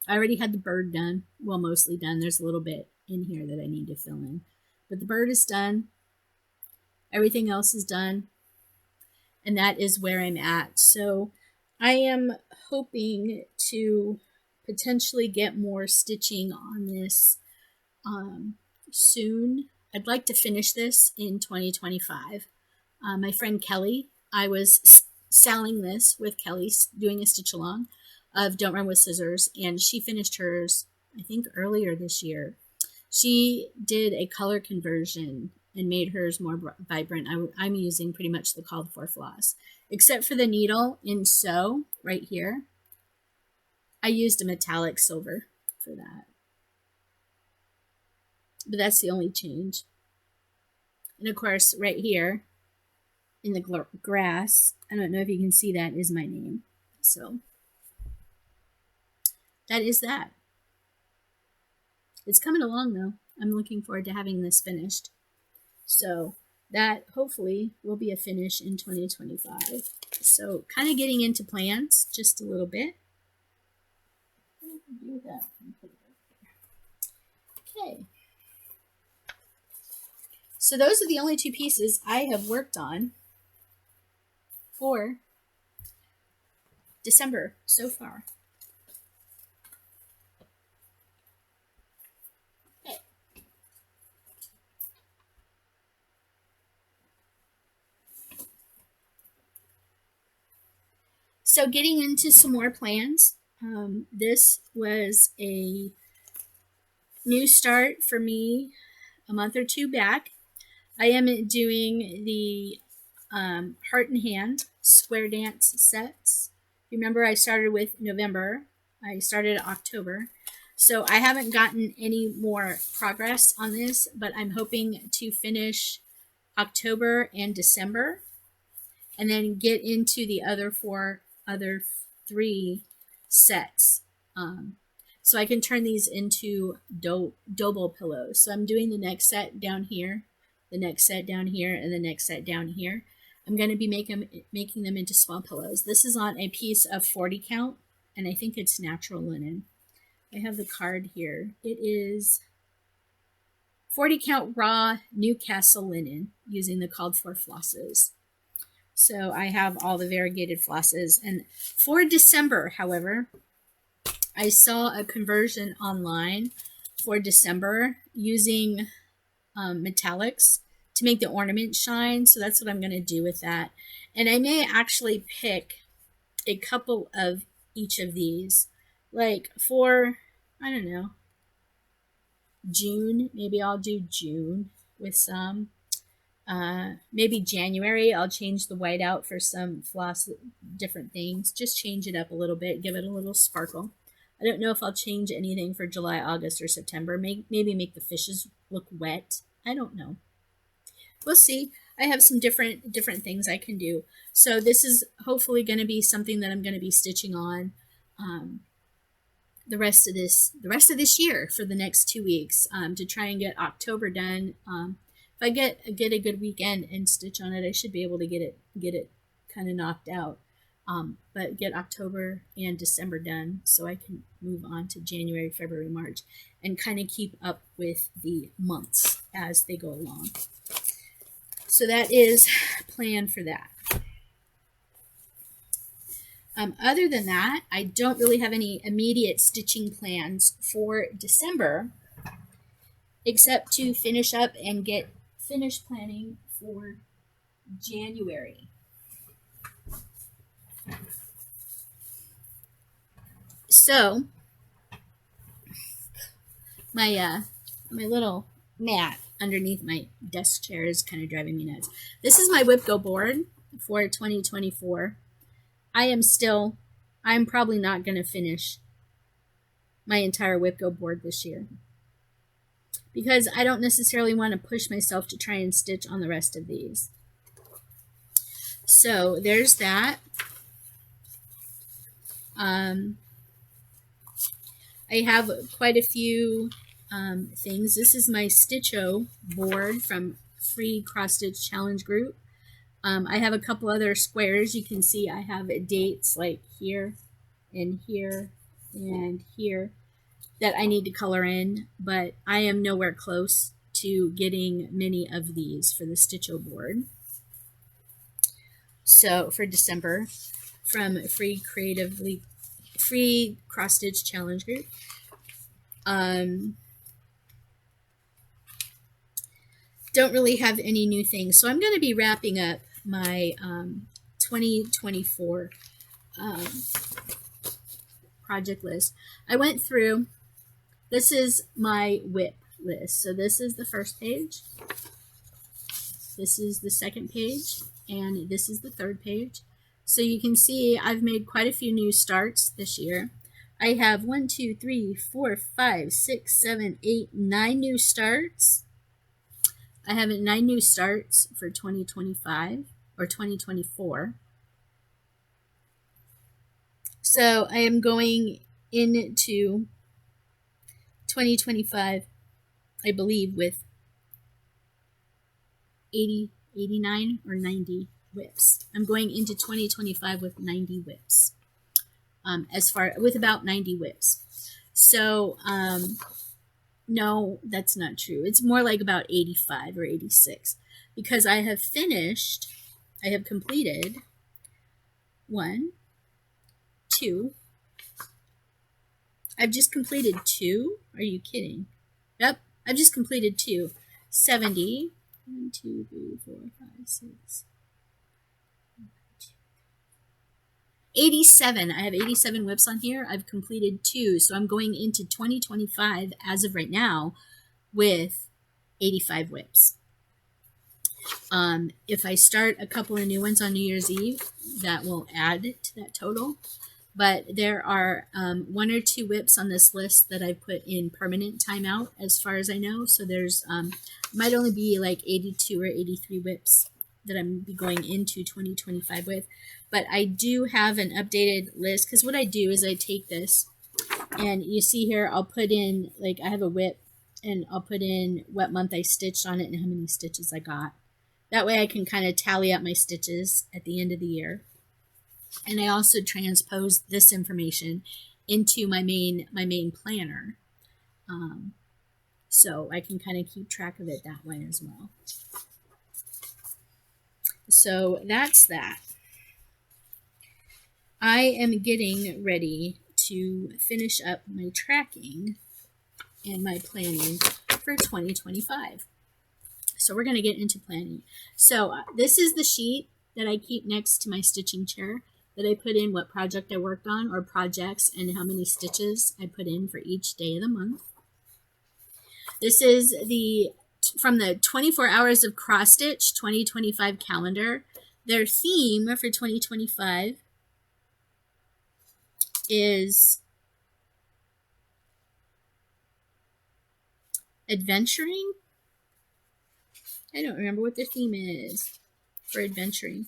Speaker 1: I already had the bird done. Well, mostly done. There's a little bit in here that I need to fill in. But the bird is done. Everything else is done. And that is where I'm at. So I am hoping to potentially get more stitching on this soon. I'd like to finish this in 2025. My friend Kelly, I was selling this with Kelly, doing a stitch along of Don't Run with Scissors, and she finished hers, I think, earlier this year. She did a color conversion and made hers more vibrant. I'm using pretty much the called for floss, except for the needle in sew right here. I used a metallic silver for that, but that's the only change. And of course, right here in the grass, I don't know if you can see that, is my name. So that is that. It's coming along though. I'm looking forward to having this finished. So that hopefully will be a finish in 2025. So kind of getting into plans just a little bit. Okay. So those are the only two pieces I have worked on for December so far. Okay. So getting into some more plans. This was a new start for me a month or two back. I am doing the Heart and Hand square dance sets. Remember, I started with November. I started October. So I haven't gotten any more progress on this, but I'm hoping to finish October and December and then get into the other three sets. So I can turn these into double pillows. So I'm doing the next set down here, the next set down here, and the next set down here. I'm going to be making them into small pillows. This is on a piece of 40 count, and I think it's natural linen. I have the card here. It is 40 count raw Newcastle linen using the called for flosses. So I have all the variegated flosses. And for December, however, I saw a conversion online for December using metallics to make the ornament shine. So that's what I'm going to do with that. And I may actually pick a couple of each of these. Like for, I don't know, June. Maybe I'll do June with some. Maybe January, I'll change the white out for some floss, different things. Just change it up a little bit, give it a little sparkle. I don't know if I'll change anything for July, August, or September. Maybe make the fishes look wet. I don't know. We'll see. I have some different things I can do. So this is hopefully going to be something that I'm going to be stitching on the rest of this year for the next 2 weeks to try and get October done. If I get a good weekend and stitch on it, I should be able to get it kind of knocked out. But get October and December done so I can move on to January, February, March, and kind of keep up with the months as they go along. So that is plan for that. Other than that, I don't really have any immediate stitching plans for December, except to finish up and get finished planning for January. So my little mat underneath my desk chair is kind of driving me nuts. This is my WIPGO board for 2024. I'm probably not going to finish my entire WIPGO board this year because I don't necessarily want to push myself to try and stitch on the rest of these. So there's that. I have quite a few things. This is my Stitcho board from Free Cross Stitch Challenge Group. I have a couple other squares. You can see I have dates like here and here and here that I need to color in, but I am nowhere close to getting many of these for the Stitcho board. So for December, from Free Cross Stitch Challenge Group. Don't really have any new things. So I'm going to be wrapping up my 2024 project list. I went through, this is my WIP list. So this is the first page. This is the second page. And this is the third page. So you can see I've made quite a few new starts this year. I have 1, 2, 3, 4, 5, 6, 7, 8, 9 new starts. I have 9 new starts for 2025 or 2024. So I am going into 2025, I believe, with 89 or 90 whips. I'm going into 2025 with 90 whips. With about 90 whips. So, no, that's not true. It's more like about 85 or 86 because I have completed 1, 2. I've just completed 2. Are you kidding? Yep, I've just completed 2. 70. 1, 2, 3, 4, 5, 6. 87. I have 87 whips on here. I've completed 2. So I'm going into 2025 as of right now with 85 whips. If I start a couple of new ones on New Year's Eve, that will add to that total. But there are 1 or 2 whips on this list that I put in permanent timeout as far as I know. So there's might only be like 82 or 83 whips that I'm going into 2025 with. But I do have an updated list because what I do is I take this and you see here I'll put in, like, I have a whip and I'll put in what month I stitched on it and how many stitches I got. That way I can kind of tally up my stitches at the end of the year. And I also transpose this information into my main planner. So I can kind of keep track of it that way as well. So that's that. I am getting ready to finish up my tracking and my planning for 2025. So we're going to get into planning. So this is the sheet that I keep next to my stitching chair that I put in what project I worked on or projects and how many stitches I put in for each day of the month. This is from the 24 Hours of Cross Stitch 2025 calendar. Their theme for 2025 is adventuring. I don't remember what the theme is for adventuring.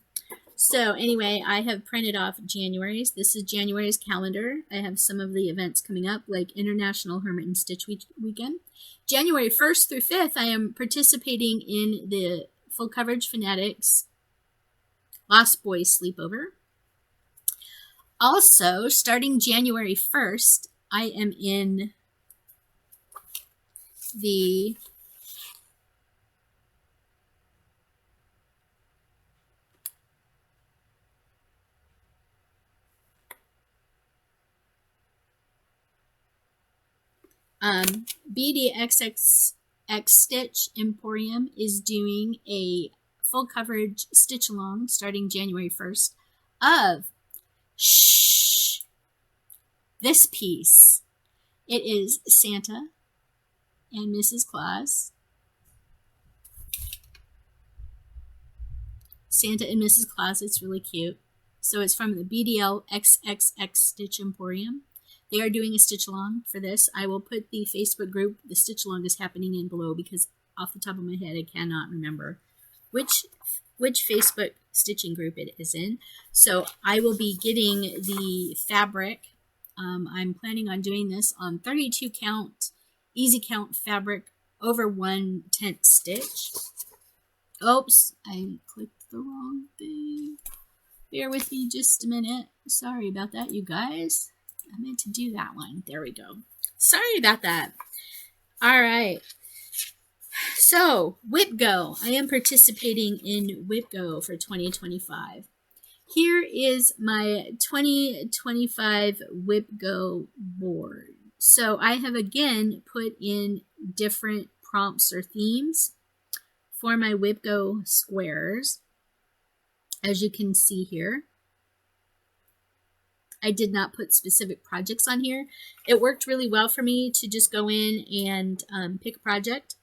Speaker 1: So anyway, I have printed off January's. This is January's calendar. I have some of the events coming up, like International Hermit and Stitch Weekend. January 1st through 5th, I am participating in the Full Coverage Fanatics Lost Boys Sleepover. Also, starting January 1st, I am in the XStitch Emporium is doing a full coverage stitch along starting January 1st of this piece. It is Santa and Mrs. Claus. Santa and Mrs. Claus, it's really cute. So it's from the BDL XXX Stitch Emporium. They are doing a stitch along for this. I will put the Facebook group the stitch along is happening in below because off the top of my head I cannot remember which Facebook stitching group it is in. So I will be getting the fabric. I'm planning on doing this on 32 count, easy count fabric over 1/10 stitch. Oops, I clicked the wrong thing. Bear with me just a minute. Sorry about that, you guys. I meant to do that one. There we go. Sorry about that. All right. So, WIPGO. I am participating in WIPGO for 2025. Here is my 2025 WIPGO board. So I have again put in different prompts or themes for my WIPGO squares. As you can see here, I did not put specific projects on here. It worked really well for me to just go in and pick a project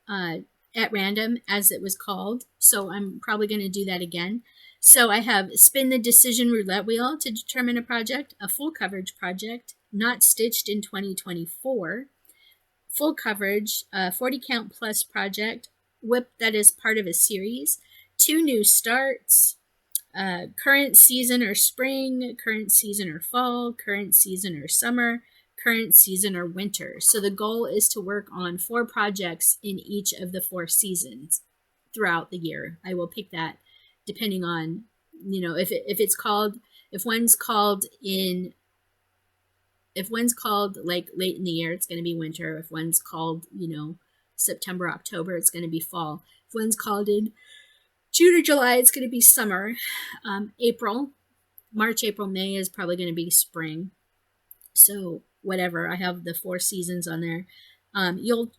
Speaker 1: at random, as it was called. So I'm probably going to do that again. So I have spin the decision roulette wheel to determine a project, a full coverage project, not stitched in 2024, full coverage, 40 count plus project, WIP that is part of a series, 2 new starts, current season or spring, current season or fall, current season or summer, current season or winter. So the goal is to work on 4 projects in each of the 4 seasons throughout the year. I will pick that depending on, you know, if one's called like late in the year, it's going to be winter. If one's called, you know, September, October, it's going to be fall. If one's called in June or July, it's going to be summer. March, April, May is probably going to be spring. So whatever, I have the 4 seasons on there.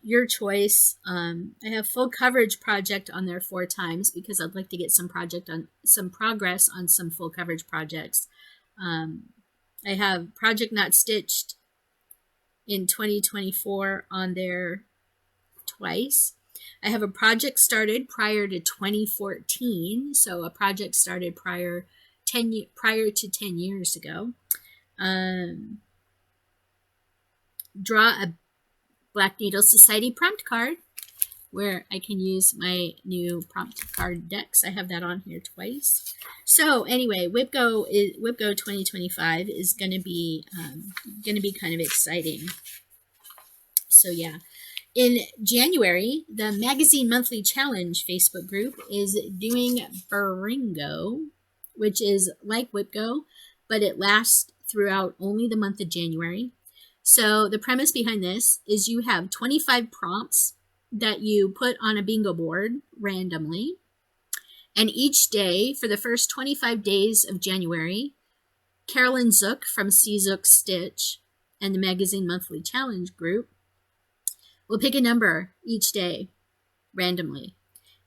Speaker 1: Your choice. I have full coverage project on there 4 times because I'd like to get some progress on some full coverage projects. I have project not stitched in 2024 on there twice. I have a project started prior to 2014, so a project started prior to 10 years ago. Draw a Black Needle Society prompt card where I can use my new prompt card decks. I have that on here twice. So anyway, WIPGO 2025 is going to be kind of exciting. So yeah. In January, the Magazine Monthly Challenge Facebook group is doing Baringo, which is like WIPGO, but it lasts throughout only the month of January. So the premise behind this is you have 25 prompts that you put on a bingo board randomly. And each day, for the first 25 days of January, Carolyn Zook from Zook Stitch and the Magazine Monthly Challenge group will pick a number each day randomly.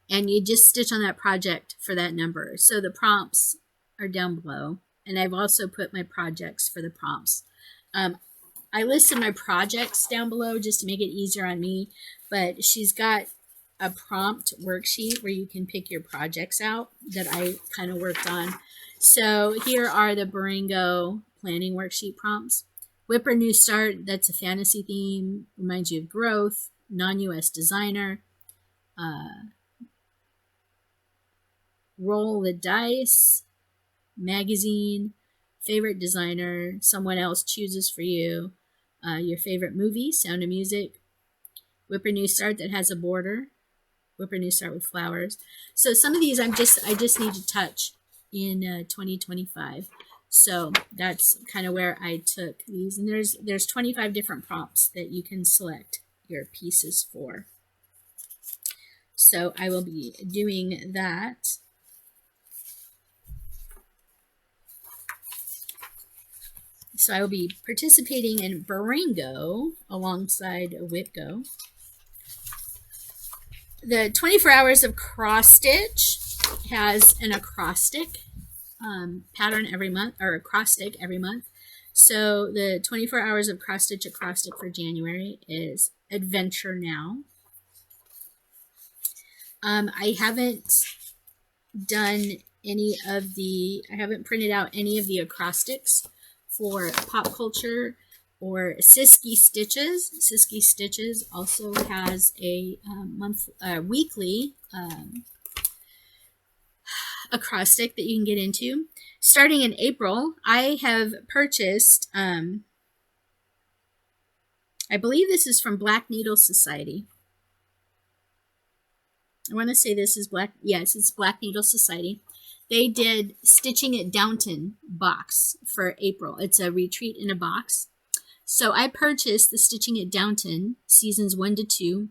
Speaker 1: And you just stitch on that project for that number. So the prompts are down below. And I've also put my projects for the prompts. I listed my projects down below just to make it easier on me. But she's got a prompt worksheet where you can pick your projects out that I kind of worked on. So here are the Baringo planning worksheet prompts. Whipper New Start, that's a fantasy theme, reminds you of growth, non-US designer, roll the dice, magazine, favorite designer, someone else chooses for you, your favorite movie, Sound of Music, Whipper New Start that has a border, Whipper New Start with flowers. So some of these I just need to touch in 2025. So that's kind of where I took these. And there's 25 different prompts that you can select your pieces for. So I will be doing that. So I will be participating in Baringo alongside WIPGO. The 24 hours of cross stitch has an acrostic pattern every month, or acrostic every month. So the 24 hours of cross stitch acrostic for January is Adventure Now. I haven't printed out any of the acrostics for pop culture or Sisky Stitches. Sisky Stitches also has a weekly acrostic that you can get into. Starting in April, I have purchased, I believe this is from Black Needle Society. I want to say this is Black. Yes, it's Black Needle Society. They did Stitching at Downton box for April. It's a retreat in a box. So I purchased the Stitching at Downton seasons 1 to 2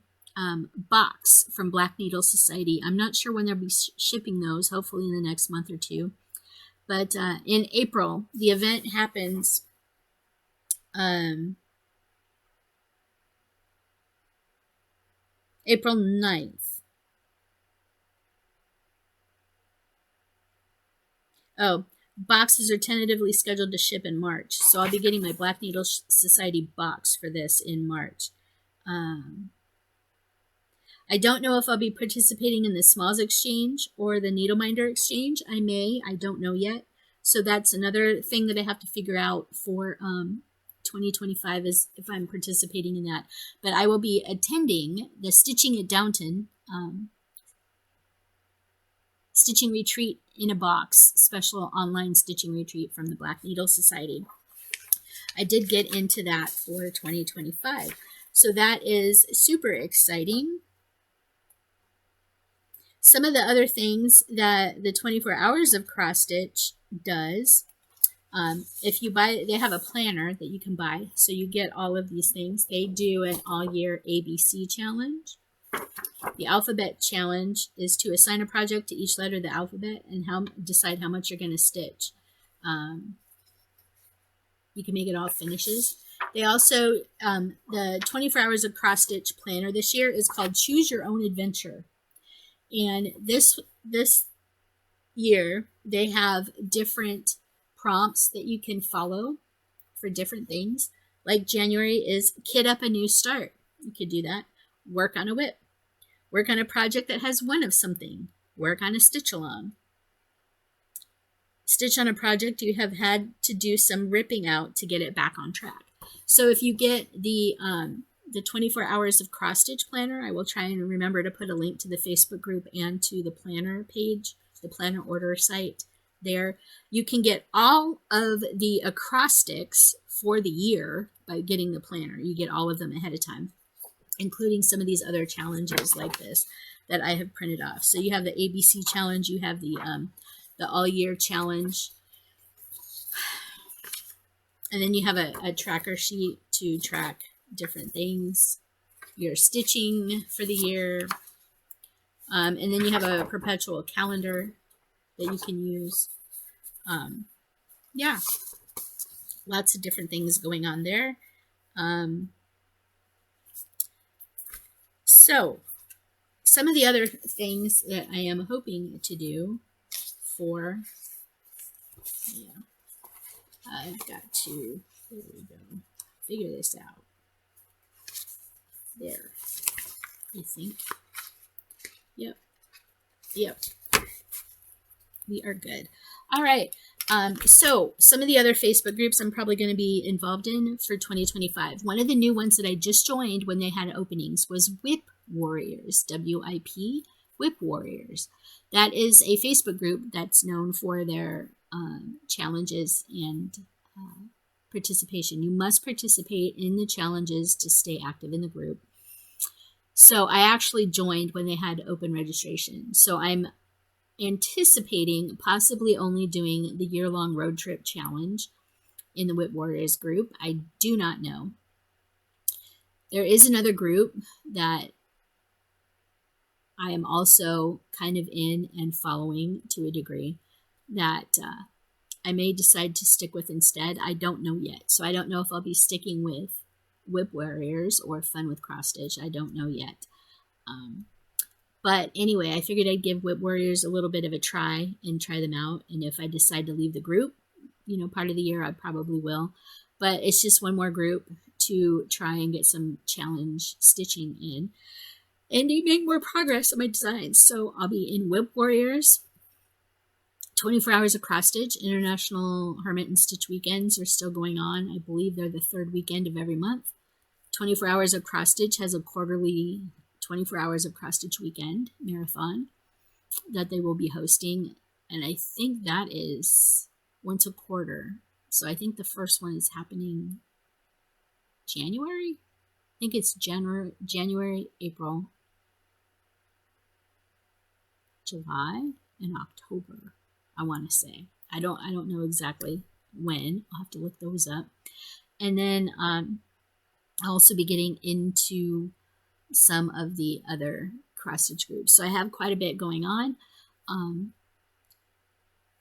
Speaker 1: box from Black Needle Society. I'm not sure when they'll be shipping those, hopefully in the next month or two. But in April, the event happens April 9th. Oh, boxes are tentatively scheduled to ship in March. So I'll be getting my Black Needle Society box for this in March. I don't know if I'll be participating in the Smalls Exchange or the Needleminder Exchange. I may. I don't know yet. So that's another thing that I have to figure out for 2025 is if I'm participating in that. But I will be attending the Stitching at Downton Stitching Retreat in a Box, special online stitching retreat from the Black Needle Society. I did get into that for 2025. So that is super exciting. Some of the other things that the 24 Hours of Cross Stitch does, if you buy, they have a planner that you can buy, so you get all of these things. They do an all-year ABC challenge. The alphabet challenge is to assign a project to each letter of the alphabet and decide how much you're going to stitch. You can make it all finishes. They also, the 24 Hours of Cross Stitch planner this year is called Choose Your Own Adventure. And this year, they have different prompts that you can follow for different things. Like January is Kit Up a New Start. You could do that. Work on a whip. Work on a project that has one of something. Work on a stitch along. Stitch on a project you have had to do some ripping out to get it back on track. So if you get the 24 Hours of Cross Stitch planner, I will try and remember to put a link to the Facebook group and to the planner page, the planner order site there. You can get all of the acrostics for the year by getting the planner. You get all of them ahead of time, including some of these other challenges like this that I have printed off. So you have the ABC challenge, you have the all year challenge, and then you have a tracker sheet to track different things, your stitching for the year, and then you have a perpetual calendar that you can use. Yeah, lots of different things going on there. So some of the other things that I am hoping to do for, I've got to, there we go, figure this out. There, I think. Yep. We are good. All right. So some of the other Facebook groups I'm probably going to be involved in for 2025. One of the new ones that I just joined when they had openings was WIP Warriors, WIP, WIP Warriors. That is a Facebook group that's known for their challenges and participation. You must participate in the challenges to stay active in the group. So I actually joined when they had open registration. So I'm anticipating possibly only doing the year-long road trip challenge in the WIP Warriors group. I do not know. There is another group that I am also kind of in and following to a degree that I may decide to stick with instead. I don't know yet. So I don't know if I'll be sticking with WIP Warriors or Fun with Cross Stitch. I don't know yet. But anyway, I figured I'd give WIP Warriors a little bit of a try and try them out. And if I decide to leave the group, part of the year, I probably will. But it's just one more group to try and get some challenge stitching in and make more progress on my designs. So I'll be in WIP Warriors. 24 Hours of Cross Stitch, International Hermit and Stitch weekends are still going on. I believe they're the third weekend of every month. 24 Hours of Cross Stitch has a quarterly 24 Hours of Cross Stitch weekend marathon that they will be hosting. And I think that is once a quarter. So I think the first one is happening January. I think it's January, April. July and October, I want to say. I don't know exactly when. I'll have to look those up. And then I'll also be getting into some of the other cross-stitch groups. So I have quite a bit going on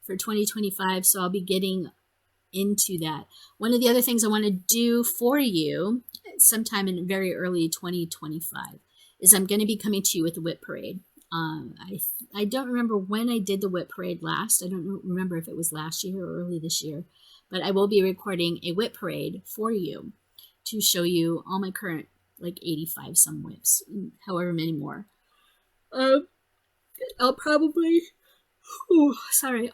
Speaker 1: for 2025, so I'll be getting into that. One of the other things I want to do for you sometime in very early 2025 is I'm going to be coming to you with the WIP parade. I don't remember when I did the WIP parade last. I don't remember if it was last year or early this year, but I will be recording a WIP parade for you to show you all my current, like 85 some WIPs, and however many more. I'll probably,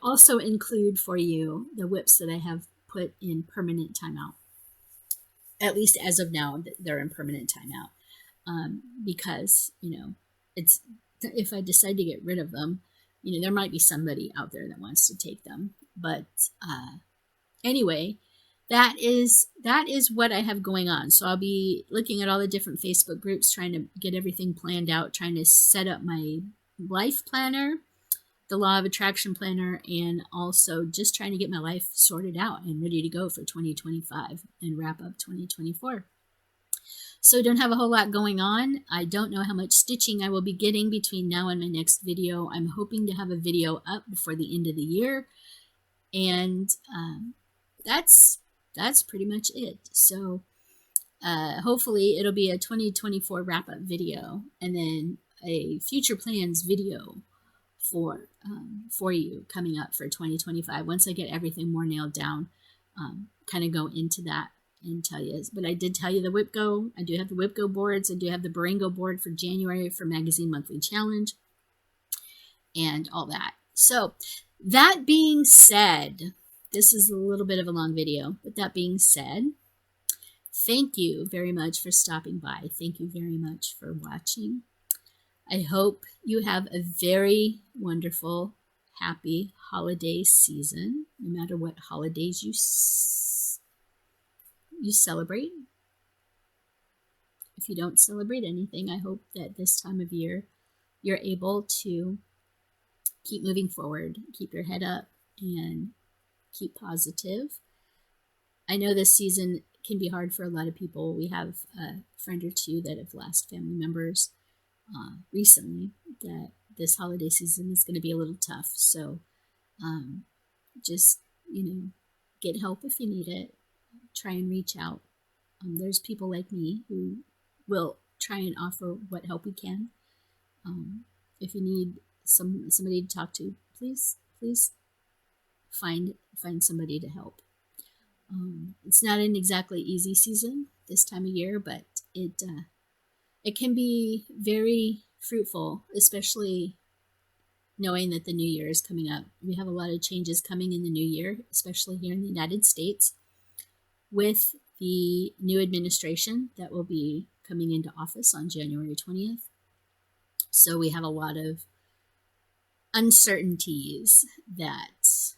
Speaker 1: also include for you the WIPs that I have put in permanent timeout. At least as of now, they're in permanent timeout. Because, it's, if I decide to get rid of them, there might be somebody out there that wants to take them. But anyway, that is what I have going on. So I'll be looking at all the different Facebook groups, trying to get everything planned out, trying to set up my life planner, the law of attraction planner, and also just trying to get my life sorted out and ready to go for 2025 and wrap up 2024. So I don't have a whole lot going on. I don't know how much stitching I will be getting between now and my next video. I'm hoping to have a video up before the end of the year. And that's pretty much it. So hopefully it'll be a 2024 wrap-up video and then a future plans video for you coming up for 2025. Once I get everything more nailed down, kind of go into that and tell you. But I did tell you the WIPGO. I do have the WIPGO boards. I do have the Baringo board for January for Magazine Monthly Challenge and all that. So that being said, this is a little bit of a long video, but that being said, thank you very much for stopping by. Thank you very much for watching. I hope you have a very wonderful, happy holiday season, no matter what holidays you celebrate. If you don't celebrate anything, I hope that this time of year you're able to keep moving forward, keep your head up, and keep positive. I know this season can be hard for a lot of people. We have a friend or two that have lost family members recently, that this holiday season is going to be a little tough. So just, get help if you need it. Try and reach out. There's people like me who will try and offer what help we can. If you need somebody to talk to, please find somebody to help. It's not an exactly easy season this time of year, but it can be very fruitful, especially knowing that the new year is coming up. We have a lot of changes coming in the new year, especially here in the United States, with the new administration that will be coming into office on January 20th. So we have a lot of uncertainties that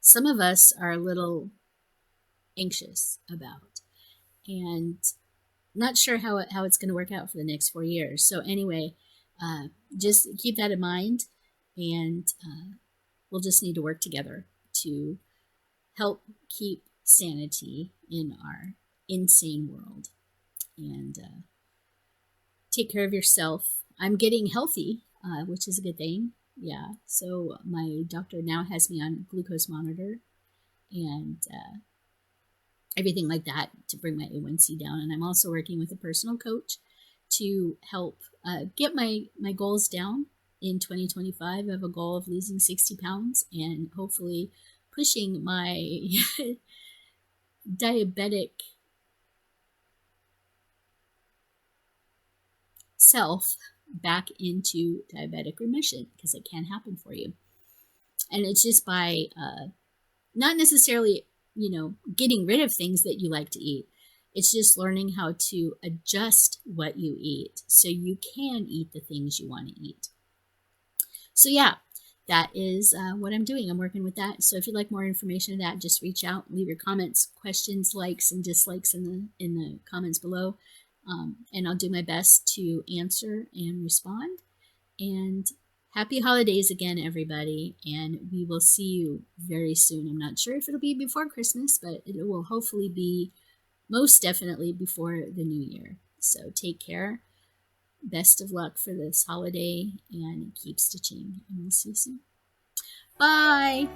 Speaker 1: some of us are a little anxious about, and not sure how it's going to work out for the next 4 years. So anyway, just keep that in mind, and we'll just need to work together to help keep sanity in our insane world, and take care of yourself. I'm getting healthy, which is a good thing. Yeah, so my doctor now has me on glucose monitor and everything like that to bring my A1C down. And I'm also working with a personal coach to help get my goals down in 2025. I have a goal of losing 60 pounds and hopefully pushing my diabetic self back into diabetic remission, because it can happen for you. And it's just by not necessarily, getting rid of things that you like to eat. It's just learning how to adjust what you eat so you can eat the things you want to eat. So yeah, that is what I'm doing. I'm working with that. So if you'd like more information on that, just reach out, leave your comments, questions, likes, and dislikes in the comments below. And I'll do my best to answer and respond. And happy holidays again, everybody. And we will see you very soon. I'm not sure if it'll be before Christmas, but it will hopefully be most definitely before the new year. So take care. Best of luck for this holiday and keep stitching. And we'll see you soon. Bye.